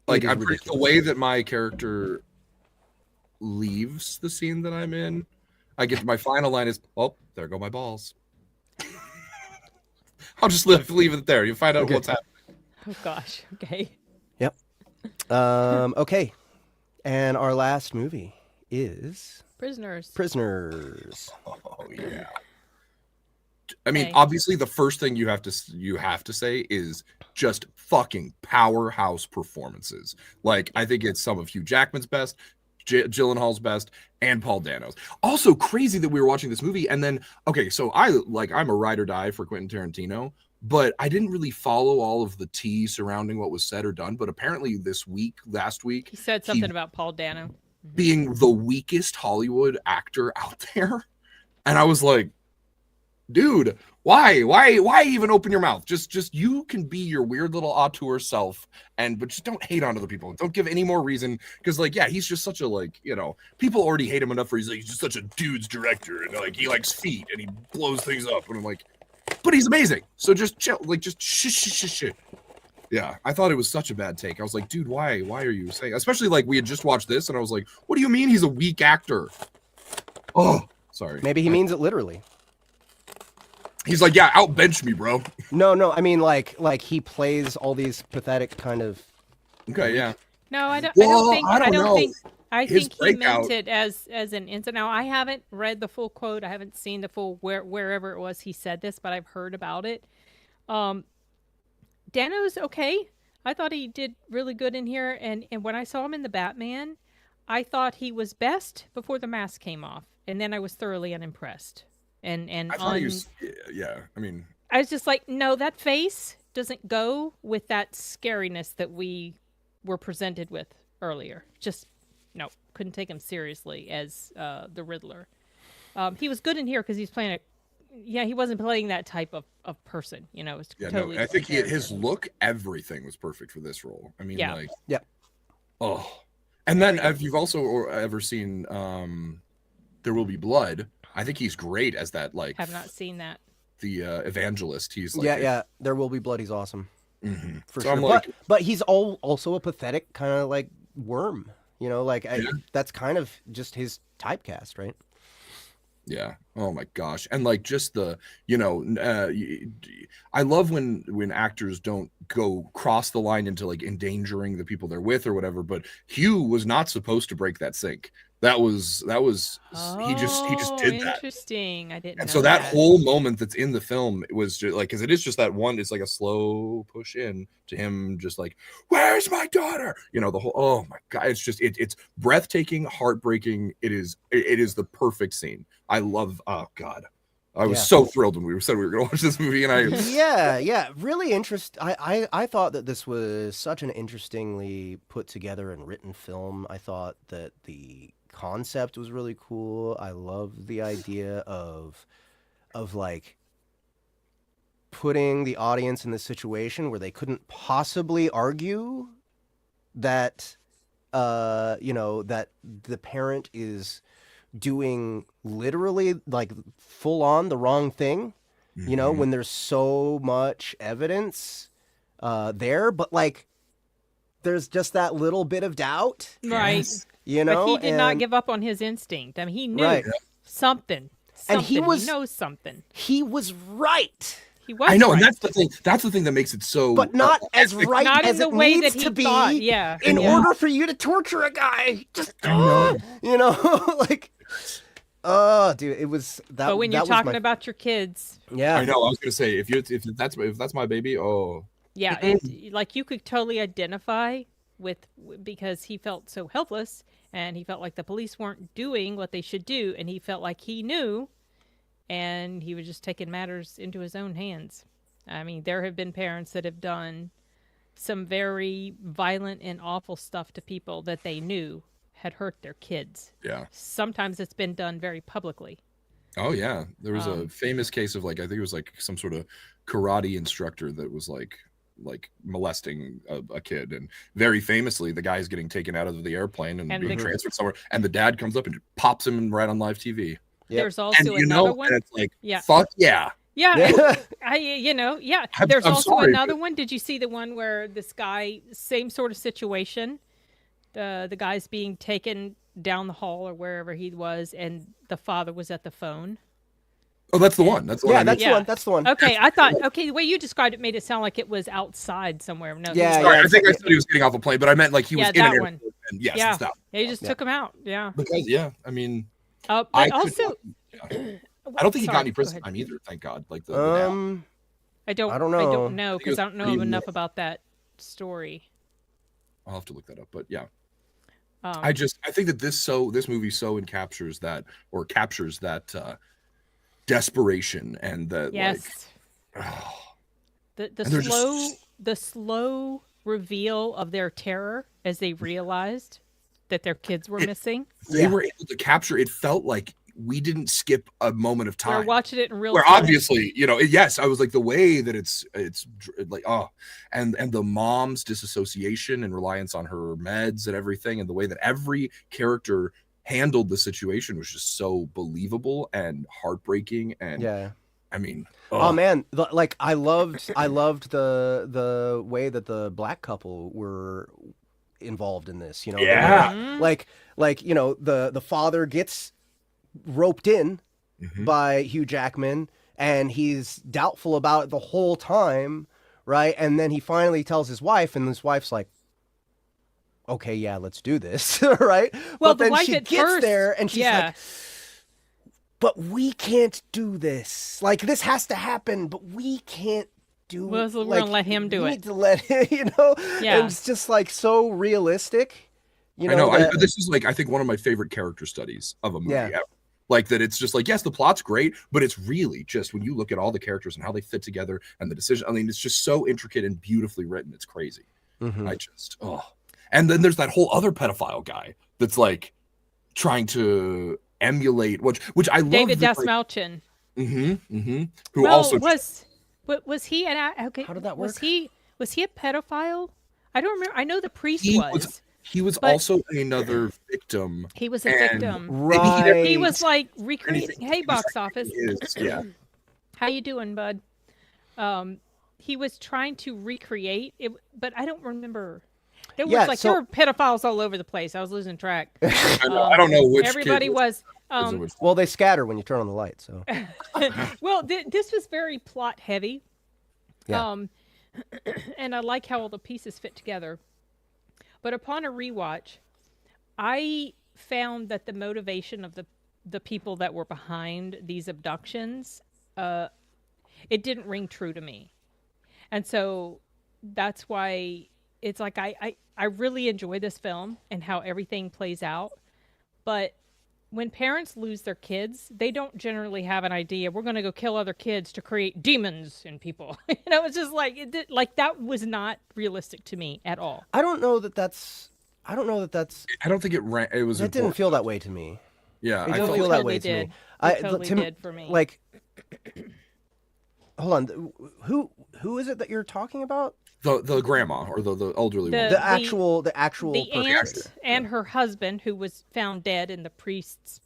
it is I'm pretty, the ridiculous. way that my character leaves the scene that I'm in, I get to my final line is, "Oh, there go my balls." I'll just leave it there. You find out Okay. what's happening. Oh gosh. Okay. Yep. Okay. And our last movie is Prisoners. Prisoners. Oh yeah. I mean, Okay. obviously, the first thing you have to say is just fucking powerhouse performances. Like, I think it's some of Hugh Jackman's best, Gyllenhaal's best, and Paul Dano's. Also, crazy that we were watching this movie, and then so I'm a ride or die for Quentin Tarantino, but I didn't really follow all of the tea surrounding what was said or done. But apparently, last week, He said something about Paul Dano. being the weakest Hollywood actor out there, and I was like, dude, why even open your mouth? Just you can be your weird little auteur self, but just don't hate on other people. Don't give any more reason, because he's just such a people already hate him enough for he's just such a dude's director, and he likes feet and he blows things up, and I'm like, but he's amazing. So just chill, just shh. Yeah, I thought it was such a bad take. I was like, dude, why are you saying? Especially we had just watched this, and I was like, what do you mean he's a weak actor? Oh, Sorry. Maybe he means it literally. He's like, yeah, outbench me, bro. No, I mean like he plays all these pathetic kind of. Okay, yeah. No, I don't. Well, I don't know. think. I His think he breakout- meant it as an insult. Now, I haven't read the full quote. I haven't seen the full wherever it was he said this, but I've heard about it. Dano's okay. I thought he did really good in here, and when I saw him in the Batman, I thought he was best before the mask came off, and then I was thoroughly unimpressed. And I thought he was, yeah. I mean, I was just like, no, that face doesn't go with that scariness that we were presented with earlier. Just no, couldn't take him seriously as the Riddler. He was good in here because he's playing he wasn't playing that type of person. You know, it was totally. I think different his character. look, everything was perfect for this role. I mean, Yeah. like, Yeah. oh, and then if you've also ever seen There Will Be Blood, I think he's great as that. Like, Have not seen that. the evangelist. He's like, Yeah. There Will Be Blood. He's awesome for So sure. I'm like, But he's also a pathetic kind of like worm. You know, like that's kind of just his typecast, right? yeah. Oh my gosh. And like just the, I love when actors don't go cross the line into like endangering the people they're with or whatever, but Hugh was not supposed to break that sink. That was he just did that. Interesting. I didn't And know so that whole moment that's in the film, it was just like, because it is just that one, it's like a slow push in to him just like, where's my daughter? The whole, oh my God, it's just, it's breathtaking, heartbreaking. It is the perfect scene. I love, oh God. I was so thrilled when we said we were going to watch this movie, and yeah, really interesting. I thought that this was such an interestingly put together and written film. I thought that the concept was really cool. I love the idea of like putting the audience in this situation where they couldn't possibly argue that that the parent is doing literally like full on the wrong thing, when there's so much evidence there, but like there's just that little bit of doubt, right. But he did not give up on his instinct. I mean, he knew something. And he knows something. He was right. He was. I know, right. and that's the thing. That's the thing that makes it so. But not as right not as in the it way needs that he to be. thought. Yeah. In order for you to torture a guy, just like, oh, dude, it was that. But when you're talking about your kids, yeah, I know. I was gonna say if that's my baby, oh, yeah, like you could totally identify with because he felt so helpless and he felt like the police weren't doing what they should do, and he felt like he knew. And he was just taking matters into his own hands. I mean, there have been parents that have done some very violent and awful stuff to people that they knew had hurt their kids. Yeah. Sometimes it's been done very publicly. Oh yeah, there was a famous case of like I think it was like some sort of karate instructor that was like molesting a kid, and very famously the guy's getting taken out of the airplane and being transferred somewhere, and the dad comes up and pops him right on live TV. Yep. There's also another one. And it's like, fuck yeah. Yeah. There's I'm also sorry, another one. Did you see the one where this guy, same sort of situation, the guy's being taken down the hall or wherever he was, and the father was at the phone? Oh, that's the one. That's the one. That's the one. Okay, I thought. Okay, the way you described it made it sound like it was outside somewhere. No, I think I said he was getting off a plane, but I meant like he was in an airport. And yes, yeah, it's that. They just took him out. Yeah. Because I mean. But I also, I don't think he got any prison time either. Thank God. Like I don't know because I don't know enough more. about that story. I'll have to look that up, but yeah. I think that this movie so captures that desperation and that the slow reveal of their terror as they realized that their kids were missing. They were able to capture. It felt like we didn't skip a moment of time. We're watching it in real time. time. Obviously, yes, I was like the way that it's like and the mom's disassociation and reliance on her meds and everything, and the way that every character handled the situation was just so believable and heartbreaking. And I mean, oh man, I loved the way that the black couple were involved in this, yeah, the father gets roped in by Hugh Jackman, and he's doubtful about it the whole time, right? And then he finally tells his wife, and his wife's like, okay, yeah, let's do this, right? Well, but the then wife she at gets first, there, and she's yeah. like, but we can't do this. Like, this has to happen, but we can't do Well, so we're like, gonna let him do we it. need to let him, you know? Yeah. And it's just like so realistic. You know, I know. that- This is like, I think, one of my favorite character studies of a movie Yeah. ever. Like that, it's just like, yes, the plot's great, but it's really just when you look at all the characters and how they fit together and the decision. I mean, it's just so intricate and beautifully written. It's crazy. I just, and then there's that whole other pedophile guy that's like trying to emulate, which I love. David that, Dasmalchian. Who Well, also was he an okay? How did that Was work? he a pedophile? I don't remember. I know the priest he was. he was but- also another victim. He was a and victim. Right. He was like recreating. Anything- Hey, box office. Yeah. How you doing, bud? He was trying to recreate it, but I don't remember. It was Yeah, like so- there were pedophiles all over the place. I was losing track. I don't know which Everybody kid was. Well, they scatter when you turn on the light, so. Well, this was very plot heavy. Yeah. And I like how all the pieces fit together. But upon a rewatch, I found that the motivation of the people that were behind these abductions, it didn't ring true to me. And so that's why it's like I really enjoy this film and how everything plays out. But when parents lose their kids, they don't generally have an idea. We're going to go kill other kids to create demons in people. It's just like that was not realistic to me at all. I don't know that that's. I don't think it ran. It was. That didn't feel that way to me. Yeah, It I didn't felt feel like, that way totally to me. did. It totally did for me. Like, hold on. Who is it that you're talking about? the grandma or the elderly woman. The actual The person. aunt and her husband, who was found dead in the priest's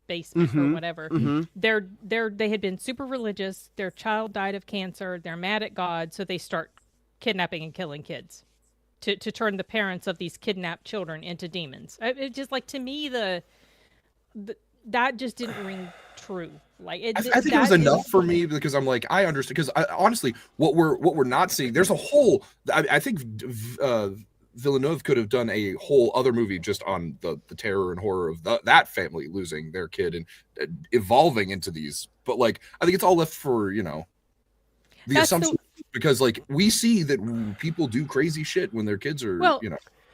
basement or whatever, they had been super religious. Their child died of cancer. They're mad at God, so they start kidnapping and killing kids to turn the parents of these kidnapped children into demons. It just like to me that just didn't ring true. Like I think it was enough for me because I'm like, I understand, because honestly, what we're not seeing, there's a whole. I think Villeneuve could have done a whole other movie just on the terror and horror of that family losing their kid and evolving into these. But like, I think it's all left for the assumption, because like we see that people do crazy shit when their kids are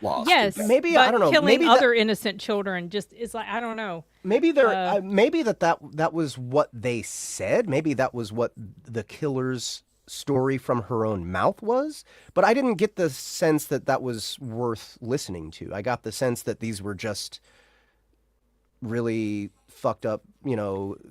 lost. Yes, Maybe but I don't know. Killing Maybe other innocent children just is like I don't know. Maybe maybe that was what they said. Maybe that was what the killer's story from her own mouth was. But I didn't get the sense that was worth listening to. I got the sense that these were just really fucked up,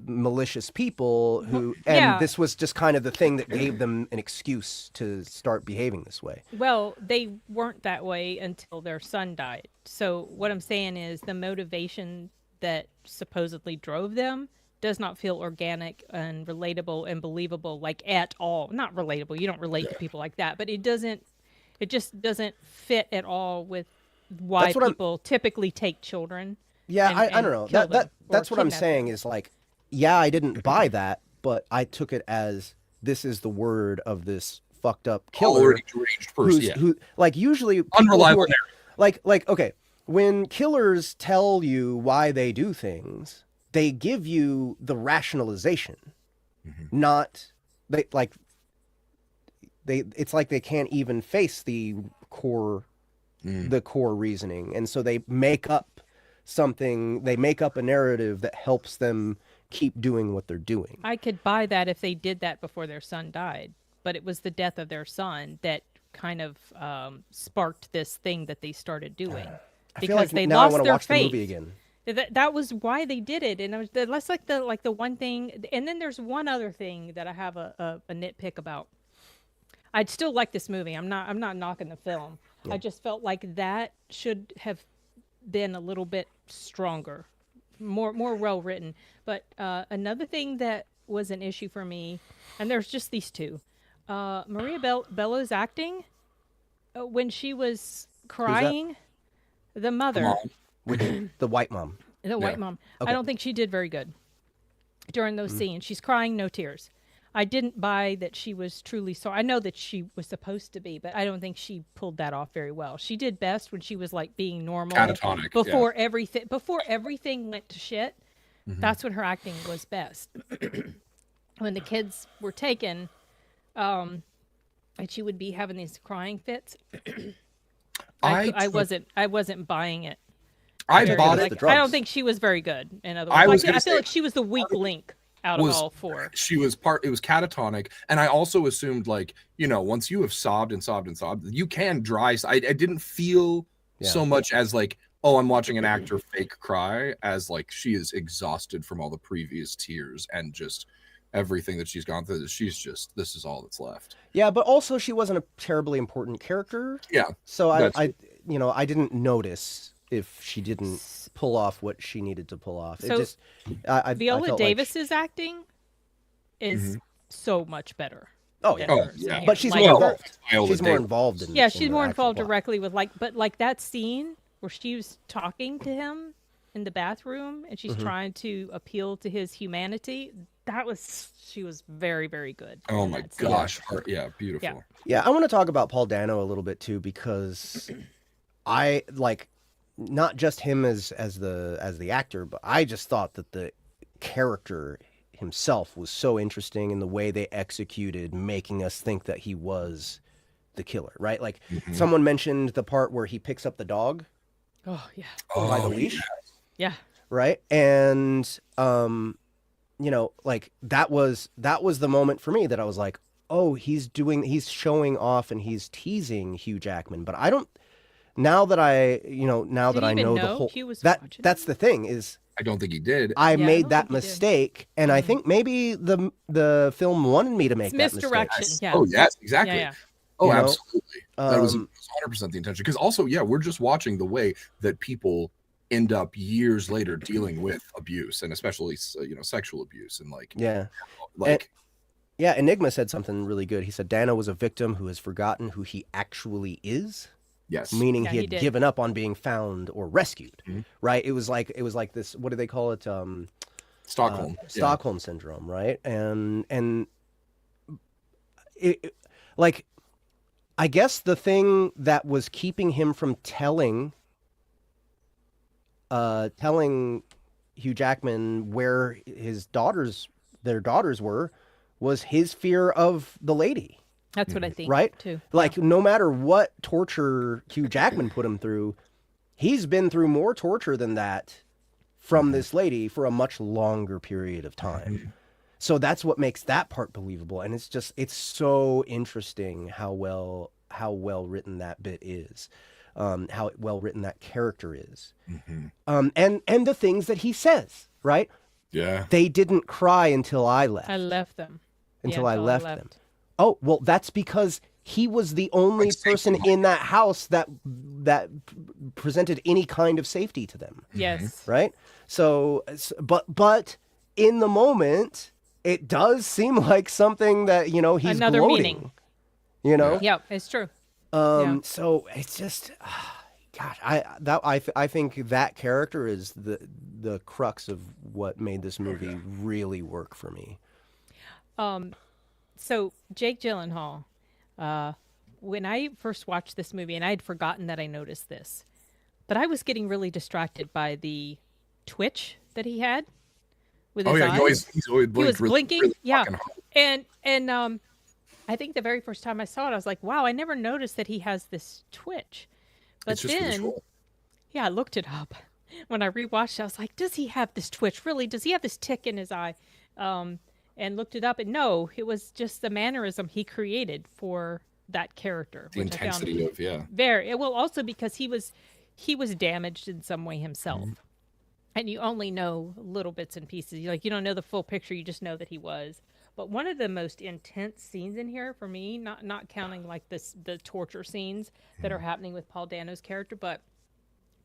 malicious people who, and this was just kind of the thing that gave them an excuse to start behaving this way. Well, they weren't that way until their son died. So what I'm saying is the motivation that supposedly drove them does not feel organic and relatable and believable, like at all. Not relatable. You don't relate to people like that, but it just doesn't fit at all with why people typically take children. Yeah, and I don't know. That's what I'm saying is like, yeah, I didn't buy that, but I took it as this is the word of this fucked up killer. Already deranged person, who like usually unreliable narrative. Like okay, when killers tell you why they do things, they give you the rationalization, not it's like they can't even face the core reasoning, and so they make up something. They make up a narrative that helps them keep doing what they're doing. I could buy that if they did that before their son died, but it was the death of their son that kind of sparked this thing that they started doing because they now lost I their watch faith. The movie again. That was why they did it, and that's like the one thing. And then there's one other thing that I have a nitpick about. I'd still like this movie. I'm not knocking the film. Yeah. I just felt like that should have been a little bit stronger, more well written. But another thing that was an issue for me, and there's just these two, Maria Bello's acting when she was crying, the mother. The white mom. The white mom. Okay. I don't think she did very good. during those scenes. She's crying, no tears. I didn't buy that she was truly sorry. I know that she was supposed to be, but I don't think she pulled that off very well. She did best when she was like being normal Catatonic, before everything went to shit. That's when her acting was best. When the kids were taken, and she would be having these crying fits. I wasn't buying it. I bought it. I don't think she was very good. In other words, I feel like she was the weak link out of all four. She was it was catatonic, and I also assumed, like, you know, once you have sobbed and sobbed and sobbed, you can dry. I didn't feel so much as like, oh, I'm watching an actor fake cry, as like she is exhausted from all the previous tears and just everything that she's gone through. She's just, this is all that's left. Yeah, but also she wasn't a terribly important character. Yeah. So I didn't notice if she didn't pull off what she needed to pull off. So, it just, Viola Davis's acting is so much better. Oh yeah, but she's like, more involved. She's more involved in. Yeah, she's more involved directly with like that scene where she was talking to him in the bathroom and she's trying to appeal to his humanity. She was very, very good. Oh my gosh. Yeah, beautiful. Yeah. Yeah, I want to talk about Paul Dano a little bit too, because I like not just him as the actor, but I just thought that the character himself was so interesting in the way they executed making us think that he was the killer, right? Like someone mentioned the part where he picks up the dog. Oh yeah. By the leash. Yeah. Right? And you know, like that was the moment for me that I was like, oh, he's showing off and he's teasing Hugh Jackman. But I don't, now that I know the whole, that's the thing is, I don't think he did. I made that mistake, and I think maybe the film wanted me to make that mistake. Misdirection. Yeah. Oh yes, exactly. Yeah. Oh, absolutely. That was 100% the intention. Because also, yeah, we're just watching the way that people end up years later dealing with abuse, and especially sexual abuse, and Enigma said something really good. He said Dano was a victim who has forgotten who he actually is. Yes, meaning he had given up on being found or rescued. Right? It was like this. What do they call it? Stockholm syndrome, right? And it like, I guess the thing that was keeping him from telling Hugh Jackman where their daughters were, was his fear of the lady. That's what I think, right? Too. Like, no matter what torture Hugh Jackman put him through, he's been through more torture than that from this lady for a much longer period of time. So that's what makes that part believable. And it's so interesting how well written that bit is. How well written that character is. And the things that he says, right? Yeah. They didn't cry until I left. I left them. Until I left them. Oh, well, that's because he was the only person in that house that presented any kind of safety to them. Yes. Right? So, but in the moment, it does seem like something that, he's another gloating. Meaning. Yeah, it's true. So it's just, God, I think that character is the crux of what made this movie really work for me. So Jake Gyllenhaal, when I first watched this movie, and I had forgotten that I noticed this, but I was getting really distracted by the twitch that he had with his eyes. He's always he was blinking. Really yeah, and I think the very first time I saw it, I was like, wow, I never noticed that he has this twitch. But then, I looked it up. When I rewatched it, I was like, does he have this twitch? Really? Does he have this tick in his eye? And looked it up, and no, it was just the mannerism he created for that character. The intensity of, very well, also because he was damaged in some way himself, and you only know little bits and pieces. You don't know the full picture. You just know that he was. But one of the most intense scenes in here for me, not counting like the torture scenes that are happening with Paul Dano's character, but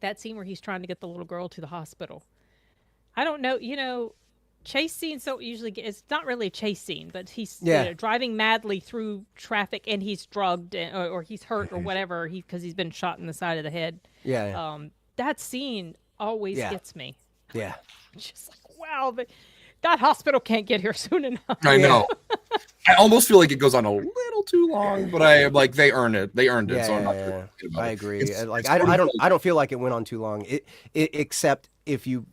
that scene where he's trying to get the little girl to the hospital. I don't know, chase scenes don't usually it's not really a chase scene, but he's driving madly through traffic and he's drugged or he's hurt or whatever because he's been shot in the side of the head. That scene always gets me. Yeah. It's just like, wow. But that hospital can't get here soon enough. I know. I almost feel like it goes on a little too long, but I like they earned it. They earned it. Yeah, So I'm not yeah, gonna complain about I it. agree. It's I don't feel like it went on too long. Except if you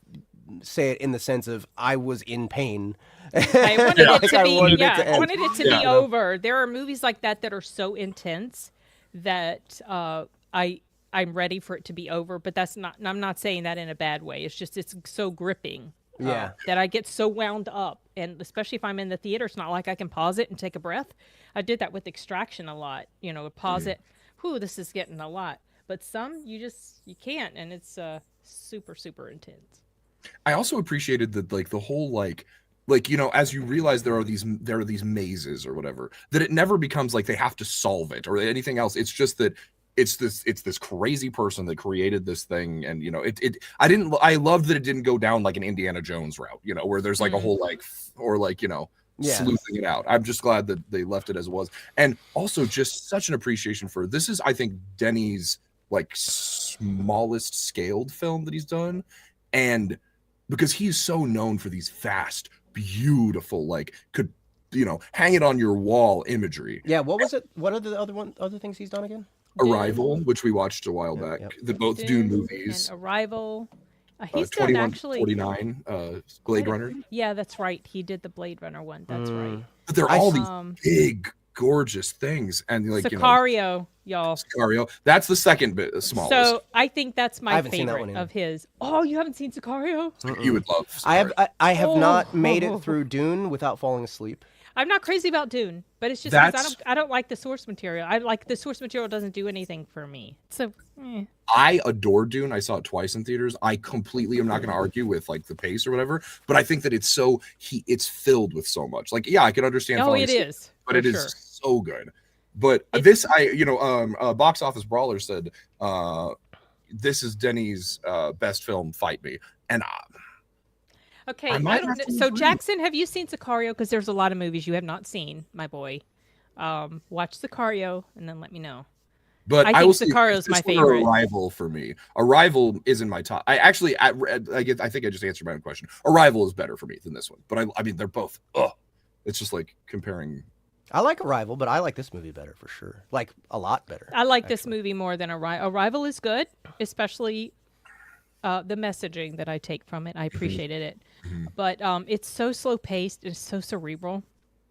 say it in the sense of I was in pain. I wanted it to I be, wanted it yeah, to I end. wanted it to be over. There are movies like that are so intense that I'm ready for it to be over. But that's not. I'm not saying that in a bad way. It's just it's so gripping. Yeah. That I get so wound up, and especially if I'm in the theater, it's not like I can pause it and take a breath. I did that with Extraction a lot. You know, pause it. Whew, this is getting a lot. But some you can't, and it's super super intense. I also appreciated that like the whole like you know, as you realize there are these mazes or whatever, that it never becomes like they have to solve it or anything else. It's just that it's this crazy person that created this thing, and you know I loved that it didn't go down like an Indiana Jones route, you know, where there's like a whole like or like, you know, sleuthing it out. I'm just glad that they left it as it was. And also just such an appreciation for this is I think Denny's like smallest scaled film that he's done, and because he's so known for these fast, beautiful, like could, you know, hang it on your wall imagery. Yeah, what was it? What are the other things he's done again? Arrival, which we watched a while back, the both Dune movies. And Arrival. He's done actually 2149, Blade Runner. Yeah, that's right. He did the Blade Runner one. That's right. But they're all these big, gorgeous things, and like Sicario, y'all. Sicario. That's the second bit smallest. So I think that's my favorite favorite of his. Oh, you haven't seen Sicario? You would love Sicario. I have not made it through Dune without falling asleep. I'm not crazy about Dune, but it's just because I don't like the source material. I like the source material doesn't do anything for me. So I adore Dune. I saw it twice in theaters. I completely am not going to argue with like the pace or whatever, but I think that it's filled with so much. Like, yeah, I can understand. Oh, it is, but it is so good. But this, Box Office Brawler said, this is Denny's best film. Fight me, and. Okay, so Jackson, have you seen Sicario? Because there's a lot of movies you have not seen, my boy. Watch Sicario and then let me know. But I think Sicario is my favorite. Arrival for me. Arrival is in my top. I think I just answered my own question. Arrival is better for me than this one. But I mean, they're both. It's just like comparing. I like Arrival, but I like this movie better for sure. Like a lot better. I like this movie more than Arrival. Arrival is good, especially. The messaging that I take from it, I appreciated it, but it's so slow paced. It's so cerebral.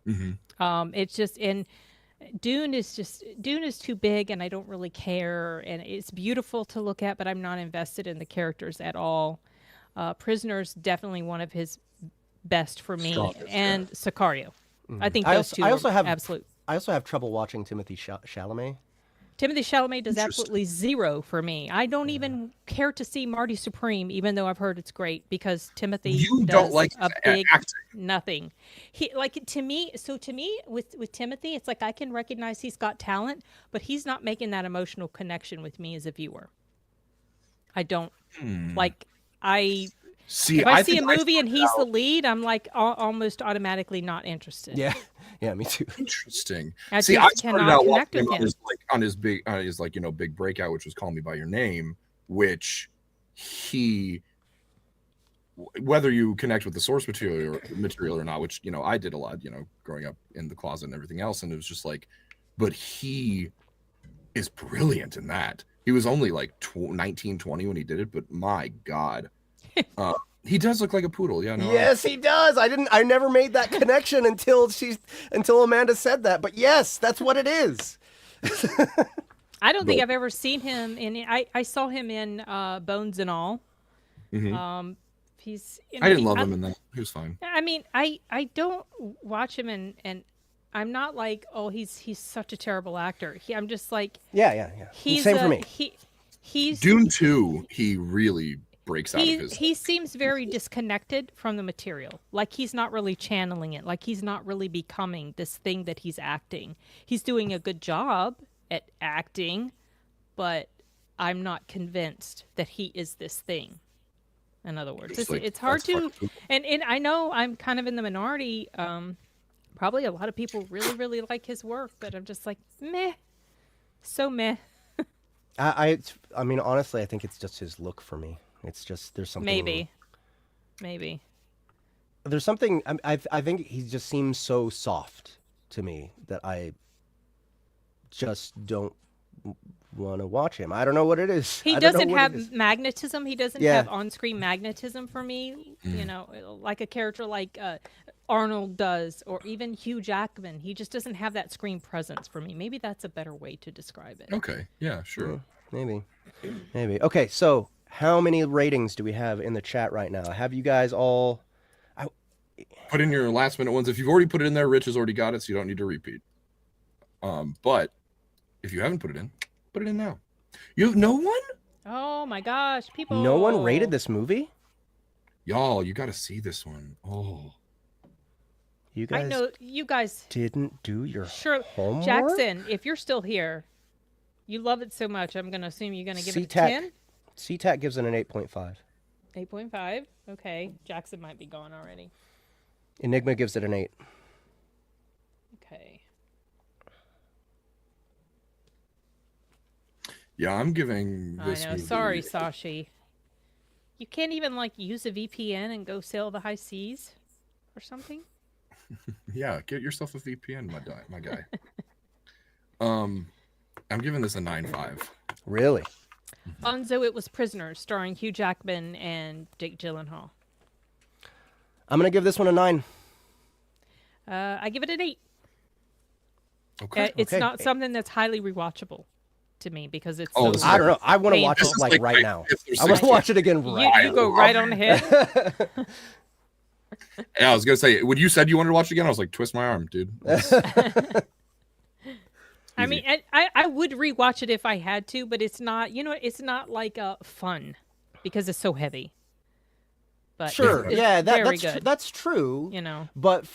It's just Dune is too big, and I don't really care. And it's beautiful to look at, but I'm not invested in the characters at all. Prisoners definitely one of his best for me, and Sicario. I think those two are absolute. I also have trouble watching Timothy Chalamet. Timothy Chalamet does absolutely zero for me. I don't even care to see Marty Supreme, even though I've heard it's great, because Timothy does a big nothing. To me, with Timothy, it's like I can recognize he's got talent, but he's not making that emotional connection with me as a viewer. I don't like. If I see a movie and he's the lead, I'm like almost automatically not interested. Yeah, me too. Interesting. I started out watching him on his big breakout, which was Call Me by Your Name, which whether you connect with the source material or not, which, you know, I did a lot, you know, growing up in the closet and everything else, and it was just like, but he is brilliant in that. He was only like 19, 20 when he did it, but my God. He does look like a poodle. Yeah, no. Yes, he does. I never made that connection until Amanda said that. But yes, that's what it is. I don't think I've ever seen him in. I saw him in Bones and All. I didn't love him in that. He was fine. I mean, I don't watch him and I'm not like, oh, he's such a terrible actor. I'm just like, yeah. Same for me. He's Dune 2. He really breaks out of his. He seems very disconnected from the material. Like he's not really channeling it. Like he's not really becoming this thing that he's acting. He's doing a good job at acting, but I'm not convinced that he is this thing. In other words, it's hard to, and I know I'm kind of in the minority. Probably a lot of people really, really like his work, but I'm just like, meh, so meh. I mean, honestly, I think it's just his look for me. It's just there's something. Maybe. there's something. I think he just seems so soft to me that I just don't want to watch him. I don't know what it is. He I don't know doesn't what it have is. magnetism. He doesn't Yeah. have on-screen magnetism for me. You know, like a character like Arnold does, or even Hugh Jackman. He just doesn't have that screen presence for me. Maybe that's a better way to describe it. Okay. Yeah, sure. Maybe. Okay, so how many ratings do we have in the chat right now? Have you guys all? Put in your last minute ones. If you've already put it in there, Rich has already got it, so you don't need to repeat. But if you haven't put it in now. You have no one? Oh my gosh, people! No one rated this movie. Y'all, you got to see this one. Oh. You guys I know you guys. didn't do your Sure, homework. Jackson, if you're still here, you love it so much. I'm gonna assume you're gonna give it a CTAC 10. CTAC gives it an 8.5. 8.5. Okay, Jackson might be gone already. Enigma gives it an 8. Okay. Yeah, I'm giving this I know. movie- Sorry, Sashi. You can't even like use a VPN and go sail the high seas or something. Yeah, get yourself a VPN, my guy. I'm giving this a 9.5. Really? On So It Was Prisoners, starring Hugh Jackman and Jake Gyllenhaal. I'm gonna give this one a 9. I give it an 8. Okay. It's Okay. not something that's highly rewatchable to me because it's Oh, so. this is I don't know. I want to watch it Painful. like right now. Fifth or I want sixth to watch it again You, right. you go right on ahead. Yeah, I was gonna say when you said you wanted to watch it again, I was like, twist my arm, dude. I mean, I would rewatch it if I had to, but it's not. You know, it's not like fun because it's so heavy. But Sure. it's Yeah, very that's good. that's true. You know, But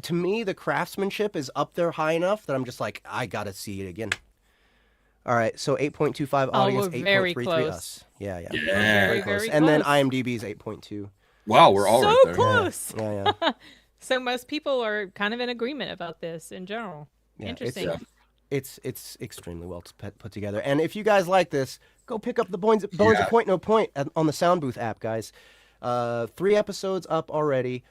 to me, the craftsmanship is up there high enough that I'm just like, I gotta see it again. All right, so 8.25 audience, we're very 8.33 close. us. Yeah. Yeah. Very, close. very And then close. IMDb is 8.2. Wow, we're all so right there. close. Yeah. So most people are kind of in agreement about this in general. Yeah, Interesting. It's extremely well put together. And if you guys like this, go pick up the Bones of Point No Point on the Soundbooth app, guys. 3 episodes up already.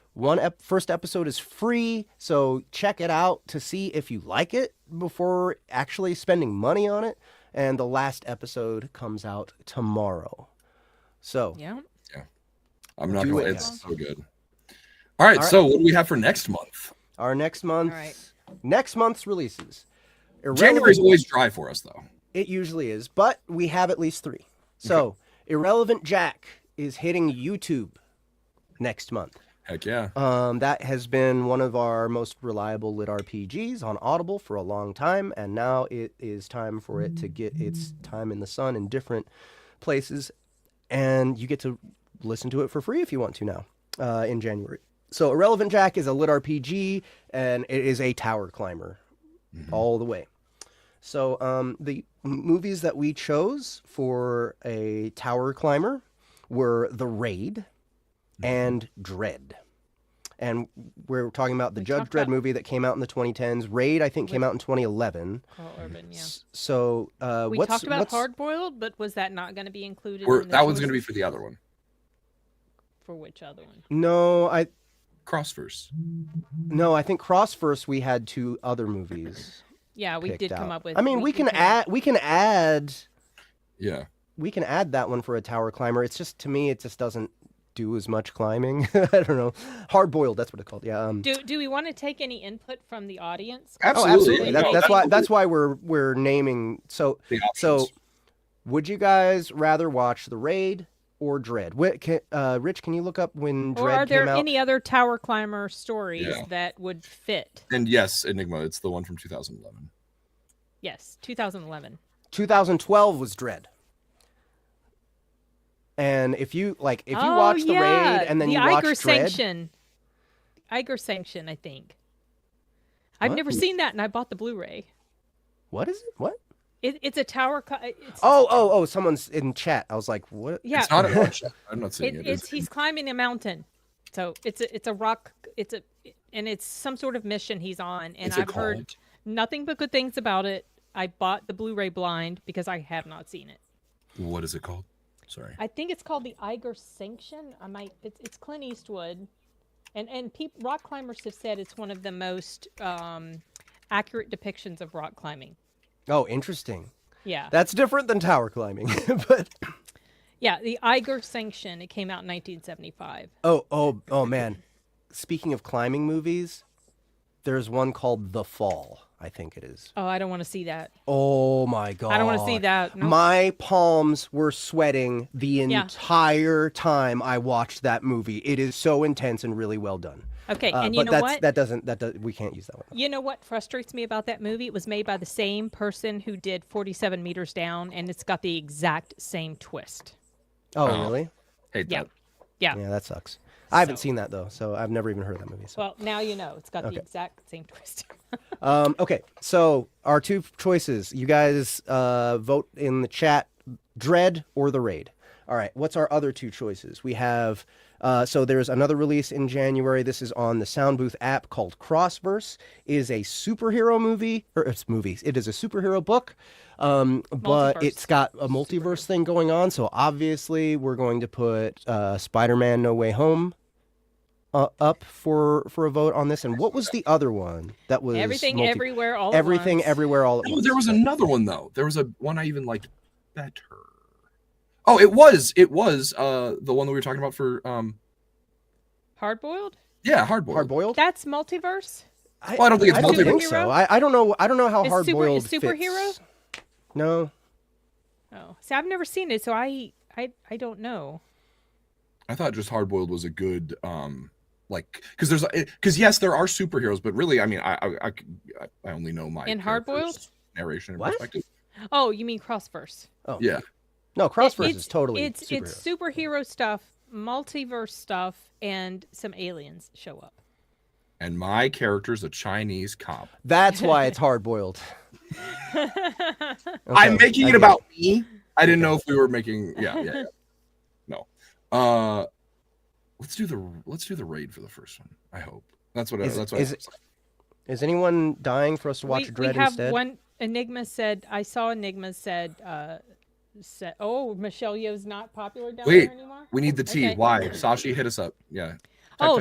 First episode is free, so check it out to see if you like it before actually spending money on it. And the last episode comes out tomorrow. So Yeah. I'm not Do gonna lie, it, it's guys. so good. All right, so what do we have for next month? our next month, All right. next month's releases. January's always dry for us, though. It usually is, but we have at least 3. So, Irrelevant Jack is hitting YouTube next month. Heck yeah. That has been one of our most reliable lit RPGs on Audible for a long time, and now it is time for it to get its time in the sun in different places, and you get to listen to it for free if you want to now in January. So, Irrelevant Jack is a lit RPG, and it is a tower climber all the way. So, the movies that we chose for a tower climber were The Raid and Dread. And we're talking about the Judge talked Dredd about- movie that came out in the 2010s. Raid, I think, came out in 2011. Carl Urban, yeah. So, We talked about Hard Boiled, but was that not going to be included? in the That one's going to be choices? for the other one. For which other one? No, I Crossverse. think Crossverse we had 2 other movies. Yeah, we picked did come out. up with. I mean, we can came up- add Yeah. that one for a tower climber. It's just, to me, it just doesn't do as much climbing. I don't know. Hard boiled, that's what it's called. Yeah. Do we want to take any input from the audience? Absolutely. That- That's why we're naming. So The options. would you guys rather watch The Raid or Dread? Rich, can you look up when Or are Dread there came out? any other tower climber stories Yeah. that would fit? And yes, Enigma. It's the one from 2011. Yes, 2011. 2012 was Dread. And if you watch The Raid and then the you watch Iger Dread, Sanction. Iger Sanction, I think. I've What? never seen that, and I bought the Blu-ray. what is it? What? It's a tower. It's, Oh! Someone's in chat. I was like, what? yeah. It's not an option. I'm not saying It's he's climbing a mountain, so it's a rock. And it's some sort of mission he's on, and What's it I've heard called? nothing but good things about it. I bought the Blu-ray blind because I have not seen it. What is it called? Sorry. I think it's called the Iger Sanction. It's Clint Eastwood. And rock climbers have said it's one of the most accurate depictions of rock climbing. Oh, interesting. Yeah. That's different than tower climbing, but Yeah, the Iger Sanction. It came out in 1975. oh man. Speaking of climbing movies, there's one called The Fall, I think it is. Oh, I don't want to see that. Oh my god. I don't want to see that. Nope. My palms were sweating the entire time I watched that movie. It is so intense and really well done. Okay, and you know what? We can't use that one. You know what frustrates me about that movie? It was made by the same person who did 47 Meters Down, and it's got the exact same twist. Oh, really? Hate that. Yeah. Yeah, that sucks. I haven't seen that though, so I've never even heard of that movie. So. Well, now you know. It's got the exact same twist. Okay, so our two choices. You guys vote in the chat, Dread or The Raid. All right, what's our other two choices? We have, so there's another release in January. This is on the Soundbooth app called Crossverse. It is a superhero movie, or it's movies. It is a superhero book, but it's got a multiverse thing going on. So obviously we're going to put Spider-Man No Way Home up for a vote on this. And what was the other one that was Everything Everywhere All at Once? Everything Everywhere All at Once. There was another one though. There was one I even liked better. Oh, it was the one that we were talking about for Hard Boiled? Yeah, Hard Boiled. Hard Boiled? That's multiverse? I don't think it's multiverse. I don't think so. I don't know how Hard Boiled fits. Superhero? No. Oh, see, I've never seen it, so I don't know. I thought just Hard Boiled was a good because yes, there are superheroes, but really, I mean, I only know my in Hard Boiled narration and what? perspective. Oh, you mean Crossverse? Oh yeah. No, Crossverse is totally it's superhero stuff, multiverse stuff, and some aliens show up. And my character's a Chinese cop. That's why it's Hard Boiled. Okay, I'm making it about me. I didn't know if we were making. Yeah. No. Let's do the raid for the first one. I hope that's what. Is anyone dying for us to watch Dread we have instead? One Enigma said. I saw Enigma said. Oh, Michelle Yeoh's not popular down there anymore. We need the tea. Okay. Why? Sashi, hit us up. Yeah.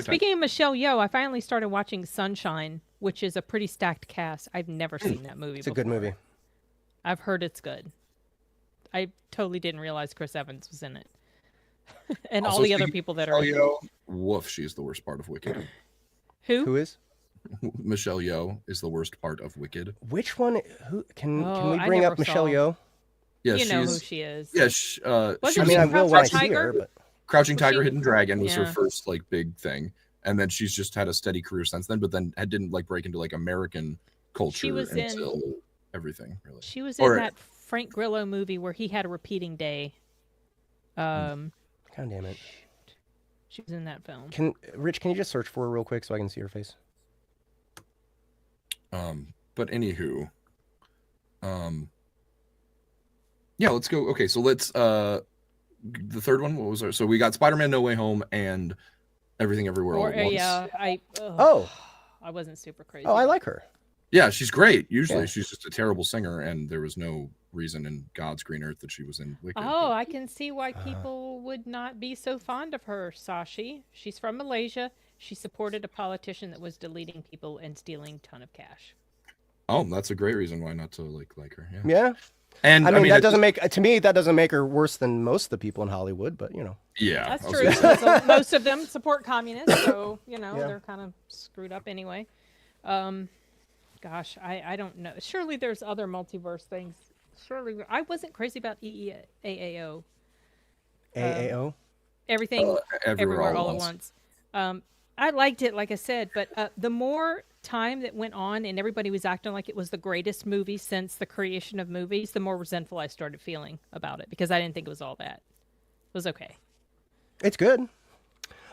Speaking of Michelle Yeoh, I finally started watching Sunshine, which is a pretty stacked cast. I've never seen that movie before. It's a good movie. I've heard it's good. I totally didn't realize Chris Evans was in it. And also, all the other people that are in it. Woof, she's the worst part of Wicked. Who is? Michelle Yeoh is the worst part of Wicked. Which one? Who can we bring up Michelle Yeoh? Yeah, you know who she is. Yeah, she I mean, I will when I see her, but Crouching Tiger, Hidden Dragon was her first big thing, and then she's just had a steady career since then. But then didn't break into American culture until everything. Really, she was in that Frank Grillo movie where he had a repeating day. God damn it! She was in that film. Rich, can you just search for her real quick so I can see her face? But anywho, yeah, let's go. Okay, so let's the third one. What was our? So we got Spider-Man No Way Home and Everything Everywhere All at Once. Yeah, I wasn't super crazy. Oh, I like her. Yeah, she's great. Usually she's just a terrible singer, and there was no reason in God's green earth that she was in Wicked. Oh, I can see why people would not be so fond of her, Sashi. She's from Malaysia. She supported a politician that was deleting people and stealing a ton of cash. Oh, that's a great reason why not to like her. Yeah. Yeah. And I mean that doesn't make her worse than most of the people in Hollywood, but Yeah, that's true. So most of them support communists, so they're kind of screwed up anyway. Gosh, I don't know. Surely there's other multiverse things. Surely I wasn't crazy about AAO. AAO? Everything Everywhere All at Once. I liked it, like I said, but the more time that went on and everybody was acting like it was the greatest movie since the creation of movies, the more resentful I started feeling about it because I didn't think it was all that. It was okay. It's good.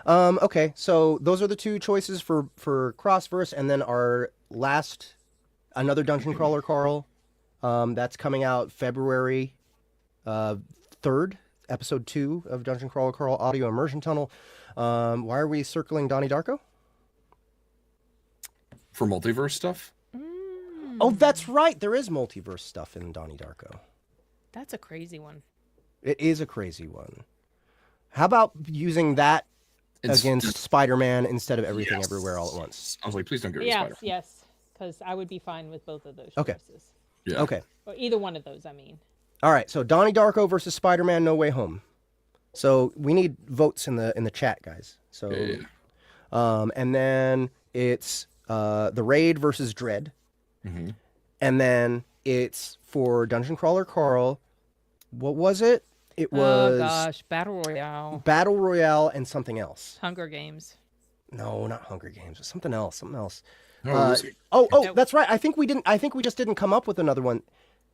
Okay, so those are the two choices for Crossverse, and then our last, another Dungeon Crawler, Carl. That's coming out February 3rd, episode 2 of Dungeon Crawler Carl Audio Immersion Tunnel. Why are we circling Donnie Darko? For multiverse stuff? Oh, that's right. There is multiverse stuff in Donnie Darko. That's a crazy one. It is a crazy one. How about using that against Spider-Man instead of Everything Everywhere All at Once. I was like, please don't get rid of Yes, Spider-Man. yes, because I would be fine with both of those Okay. choices. Yeah. Okay. Or either one of those, I mean. All right. So Donnie Darko versus Spider-Man No Way Home. So we need votes in the chat, guys. So, and then it's the Raid versus Dread, and then it's for Dungeon Crawler Carl. What was it? It was Oh gosh, Battle Royale. Battle Royale and something else. Hunger Games. No, not Hunger Games. Something else. Something else. No, That's right. I think we didn't. I think we just didn't come up with another one.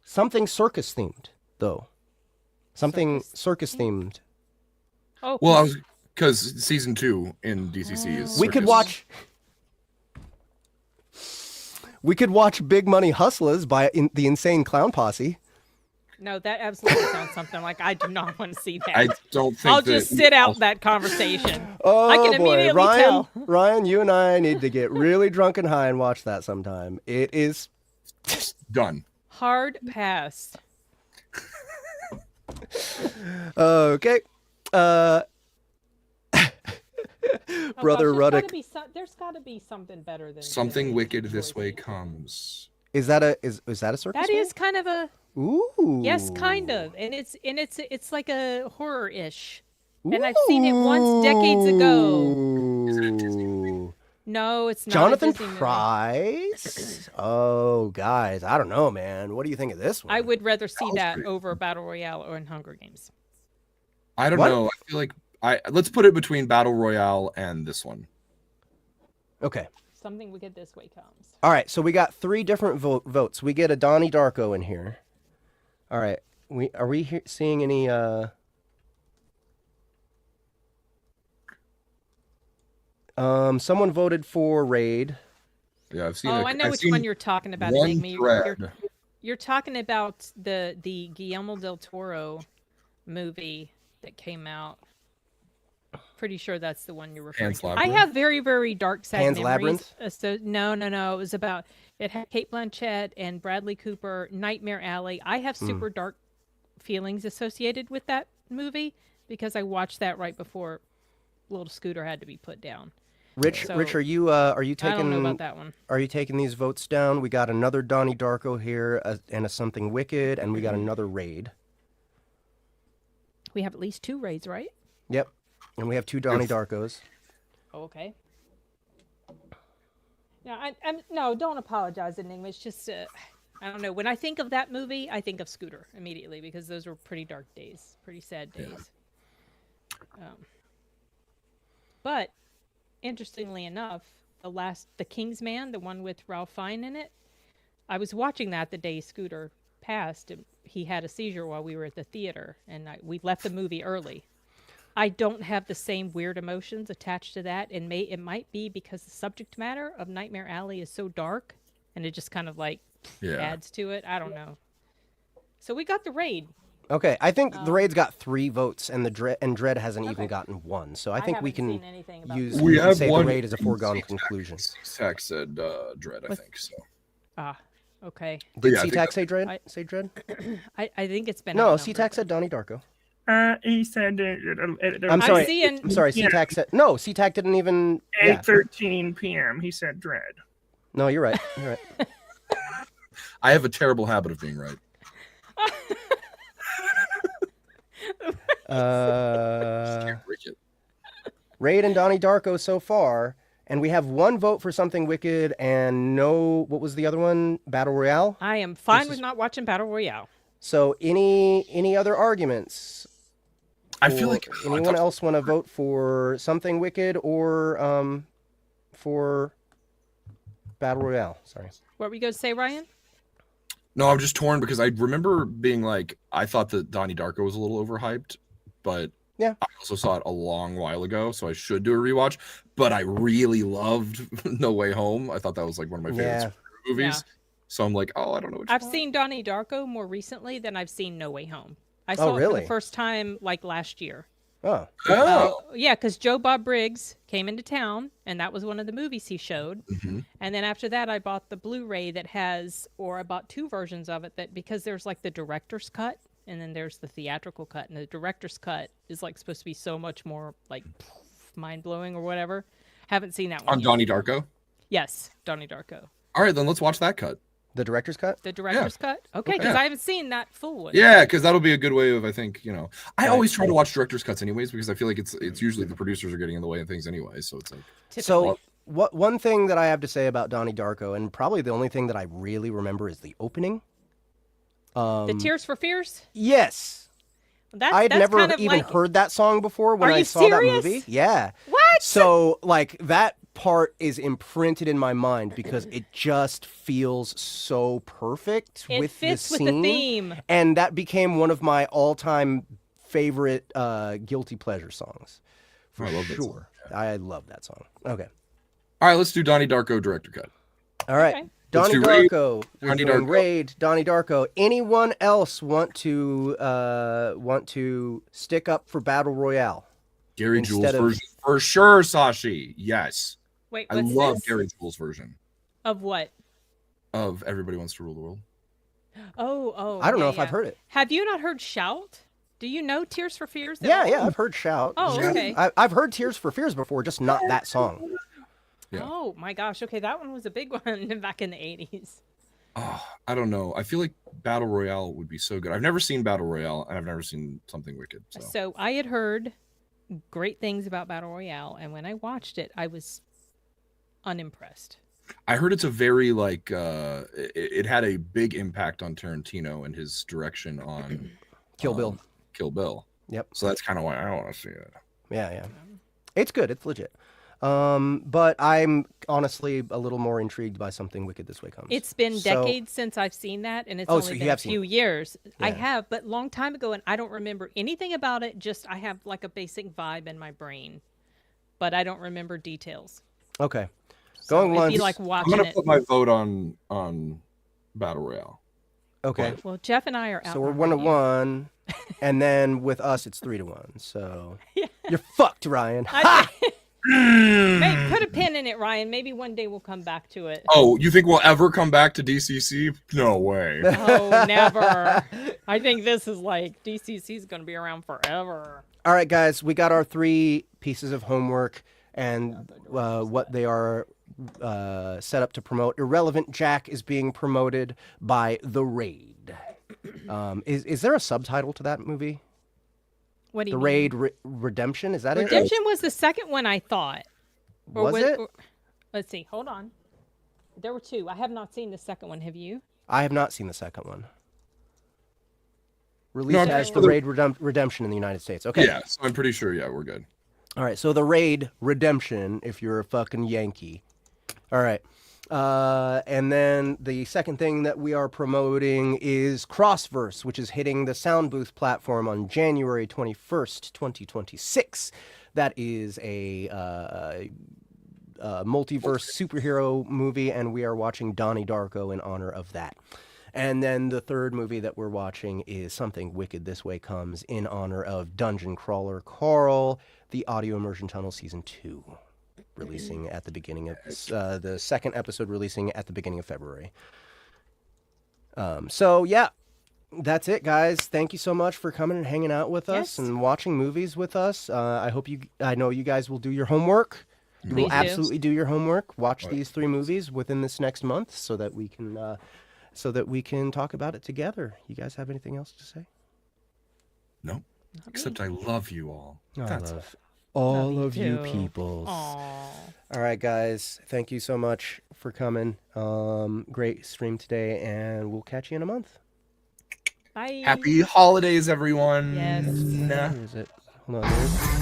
Something circus themed, though. Something circus themed. Oh, well, I was because season 2 in DCC is. We could circus. watch. We could watch Big Money Hustlers by the Insane Clown Posse. no, that absolutely sounds something like I do not want to see that. I don't think. I'll just sit out that conversation. Oh I can boy, immediately Ryan! tell. Ryan, you and I need to get really drunk and high and watch that sometime. It is Done. Hard pass. okay. Oh, Brother gosh, Ruddick. There's got to be something better than Something wicked this way comes. Is that a circus? That one? is kind of a Ooh. yes, kind of, and it's like a horror-ish, and I've seen it once decades ago. Ooh. No, it's not. Jonathan a Disney movie. Price. Oh, guys, I don't know, man. What do you think of this one? I would rather see was that pretty- over Battle Royale or in Hunger Games. I don't What? know. I feel like let's put it between Battle Royale and this one. Okay. Something wicked this way comes. All right, so we got 3 different votes. We get a Donnie Darko in here. All right, are we seeing any? Someone voted for Raid. Yeah, I've seen. Oh, I know I've which seen one you're talking about. one Enigma. thread. You're talking about the Guillermo del Toro movie that came out. Pretty sure that's the one you're referring Pan's to. I Labyrinth? have very, very dark, sad Pan's memories. Labyrinth? So no. It was about it had Kate Blanchett and Bradley Cooper. Nightmare Alley. I have super dark feelings associated with that movie because I watched that right before Little Scooter had to be put down. Rich, So, are you taking? I don't know about that one. Are you taking these votes down? We got another Donnie Darko here, and a Something Wicked, and we got another Raid. We have at least 2 raids, right? Yep, and we have 2 Donnie Darkos. Oh, okay. No, no, don't apologize, Enigma. It's just, I don't know. When I think of that movie, I think of Scooter immediately because those were pretty dark days, pretty sad days. But interestingly enough, the King's Man, the one with Ralph Fiennes in it, I was watching that the day Scooter passed. And he had a seizure while we were at the theater, and we left the movie early. I don't have the same weird emotions attached to that, and it might be because the subject matter of Nightmare Alley is so dark, and it just kind of like adds to it. I don't know. So we got the Raid. Okay, I think the Raid's got 3 votes, and Dread hasn't even gotten 1. So I think we haven't can seen anything about use that. We have say one the Raid is a foregone conclusion. Tax said Dread, I think so. Okay. Did yeah, I think C-Tac say Dread? Say Dread? I think it's been No, outnumbered. C-Tac said Donnie Darko. He said I'm sorry. seeing- I'm sorry. Yeah. C-Tac said no. C-Tac didn't even. Yeah. 8:13 p.m. He said Dread. No, you're right. You're right. I have a terrible habit of being right. Cricket. Raid and Donnie Darko so far, and we have 1 vote for Something Wicked and no. What was the other one? Battle Royale. I am fine with not watching Battle Royale. So any other arguments? I feel Or like anyone else want to vote for Something Wicked or for Battle Royale? Sorry. What were you going to say, Ryan? No, I'm just torn because I remember being like, I thought that Donnie Darko was a little overhyped, but yeah, I also saw it a long while ago, so I should do a rewatch. But I really loved No Way Home. I thought that was like one of my favorite movies. Yeah. So I'm like, oh, I don't know. I've seen Donnie Darko more recently than I've seen No Way Home. I saw it for really? the first time like last year. Oh. Yeah, because Joe Bob Briggs came into town, and that was one of the movies he showed. Mm-hmm. And then after that, I bought the Blu-ray that has, or I bought 2 versions of it, that because there's like the director's cut, and then there's the theatrical cut, and the director's cut is like supposed to be so much more like mind blowing or whatever. Haven't seen that one. On yet. Donnie Darko. Yes, Donnie Darko. All right, then let's watch that cut. The director's cut? The director's cut? Okay, because Yeah. I haven't seen that full one. Yeah, because that'll be a good way of, I think, I Right. always try to watch director's cuts anyways, because I feel like it's usually the producers are getting in the way of things anyway. So it's like, So one thing that I have to say about Donnie Darko, and probably the only thing that I really remember, is the opening. The Tears for Fears? Yes. I'd That's never kind of even like, heard that song before when Are I you saw serious? that movie. Yeah. What? So, like, that part is imprinted in my mind because it just feels so perfect It with fits the with scene. the theme. And that became one of my all-time favorite guilty pleasure songs. For I love that sure. song, I love that song. Okay. all right, let's do Donnie Darko director cut. All right. Okay. Let's Donnie do Raid. Darko. We're Donnie doing Darko. Raid. Donnie Darko. Anyone else want to stick up for Battle Royale? Gary Instead Jules' of- version for sure, Sashi. Yes, Wait, I what's love this? Gary Jules' version Of what? of Everybody Wants to Rule the World. Oh. I don't know yeah, if I've yeah. heard it. Have you not heard Shout? Do you know Tears for Fears? at Yeah, all? yeah, I've heard Shout. Oh, Yeah. okay. I've heard Tears for Fears before, just not that song. Yeah. Oh my gosh. Okay, that one was a big one back in the 80s. Oh, I don't know. I feel like Battle Royale would be so good. I've never seen Battle Royale, and I've never seen Something Wicked. So, So I had heard great things about Battle Royale, and when I watched it, I was unimpressed. I heard it's a very like it had a big impact on Tarantino and his direction on Kill Bill. Kill Bill. Yep. So that's kind of why I want to see it. Yeah. It's good. It's legit. But I'm honestly a little more intrigued by Something Wicked This Way Comes. It's been So- decades since I've seen that, and it's Oh, only so you been a have seen few years. I Yeah. have, but long time ago, and I don't remember anything about it. Just I have like a basic vibe in my brain, but I don't remember details. Okay. So Going it'd be once. like I'm watching gonna it. put my vote on Battle Royale. Okay. Well, Jeff and I are out. So we're 1-1, and then with us it's 3-1. So you're fucked, Ryan. Put a pin in it, Ryan. Maybe one day we'll come back to it. Oh, you think we'll ever come back to DCC? No way. Oh, never. I think this is like DCC is going to be around forever. All right, guys, we got our 3 pieces of homework and what they are set up to promote. Irrelevant Jack is being promoted by The Raid. Is there a subtitle to that movie? What do you The mean? Raid Redemption? Is that it? Redemption was the second one I thought. Or Was it? Let's see. Hold on. There were 2. I have not seen the second one. Have you? I have not seen the second one. Released No, as I'm- The Raid Redemption in the United States. Okay. Yeah, so I'm pretty sure. Yeah, we're good. All right, so The Raid Redemption, if you're a fucking Yankee. All right. And then the second thing that we are promoting is Crossverse, which is hitting the Soundbooth platform on January 21st, 2026. That is a multiverse superhero movie, and we are watching Donnie Darko in honor of that. And then the third movie that we're watching is Something Wicked This Way Comes in honor of Dungeon Crawler Carl, the Audio Immersion Tunnel Season 2, releasing at the beginning of the second episode releasing at the beginning of February. So yeah, that's it, guys. Thank you so much for coming and hanging out with us Yes. and watching movies with us. I know you guys will do your homework. You will Please do. absolutely do your homework. Watch these 3 movies within this next month so that we can talk about it together. You guys have anything else to say? No, except I love you all. I That's love all Love of you you too. peoples. Aww. All right, guys. Thank you so much for coming. Great stream today, and we'll catch you in a month. Bye. Happy holidays, everyone. Yes. Where is it? Hold on. There.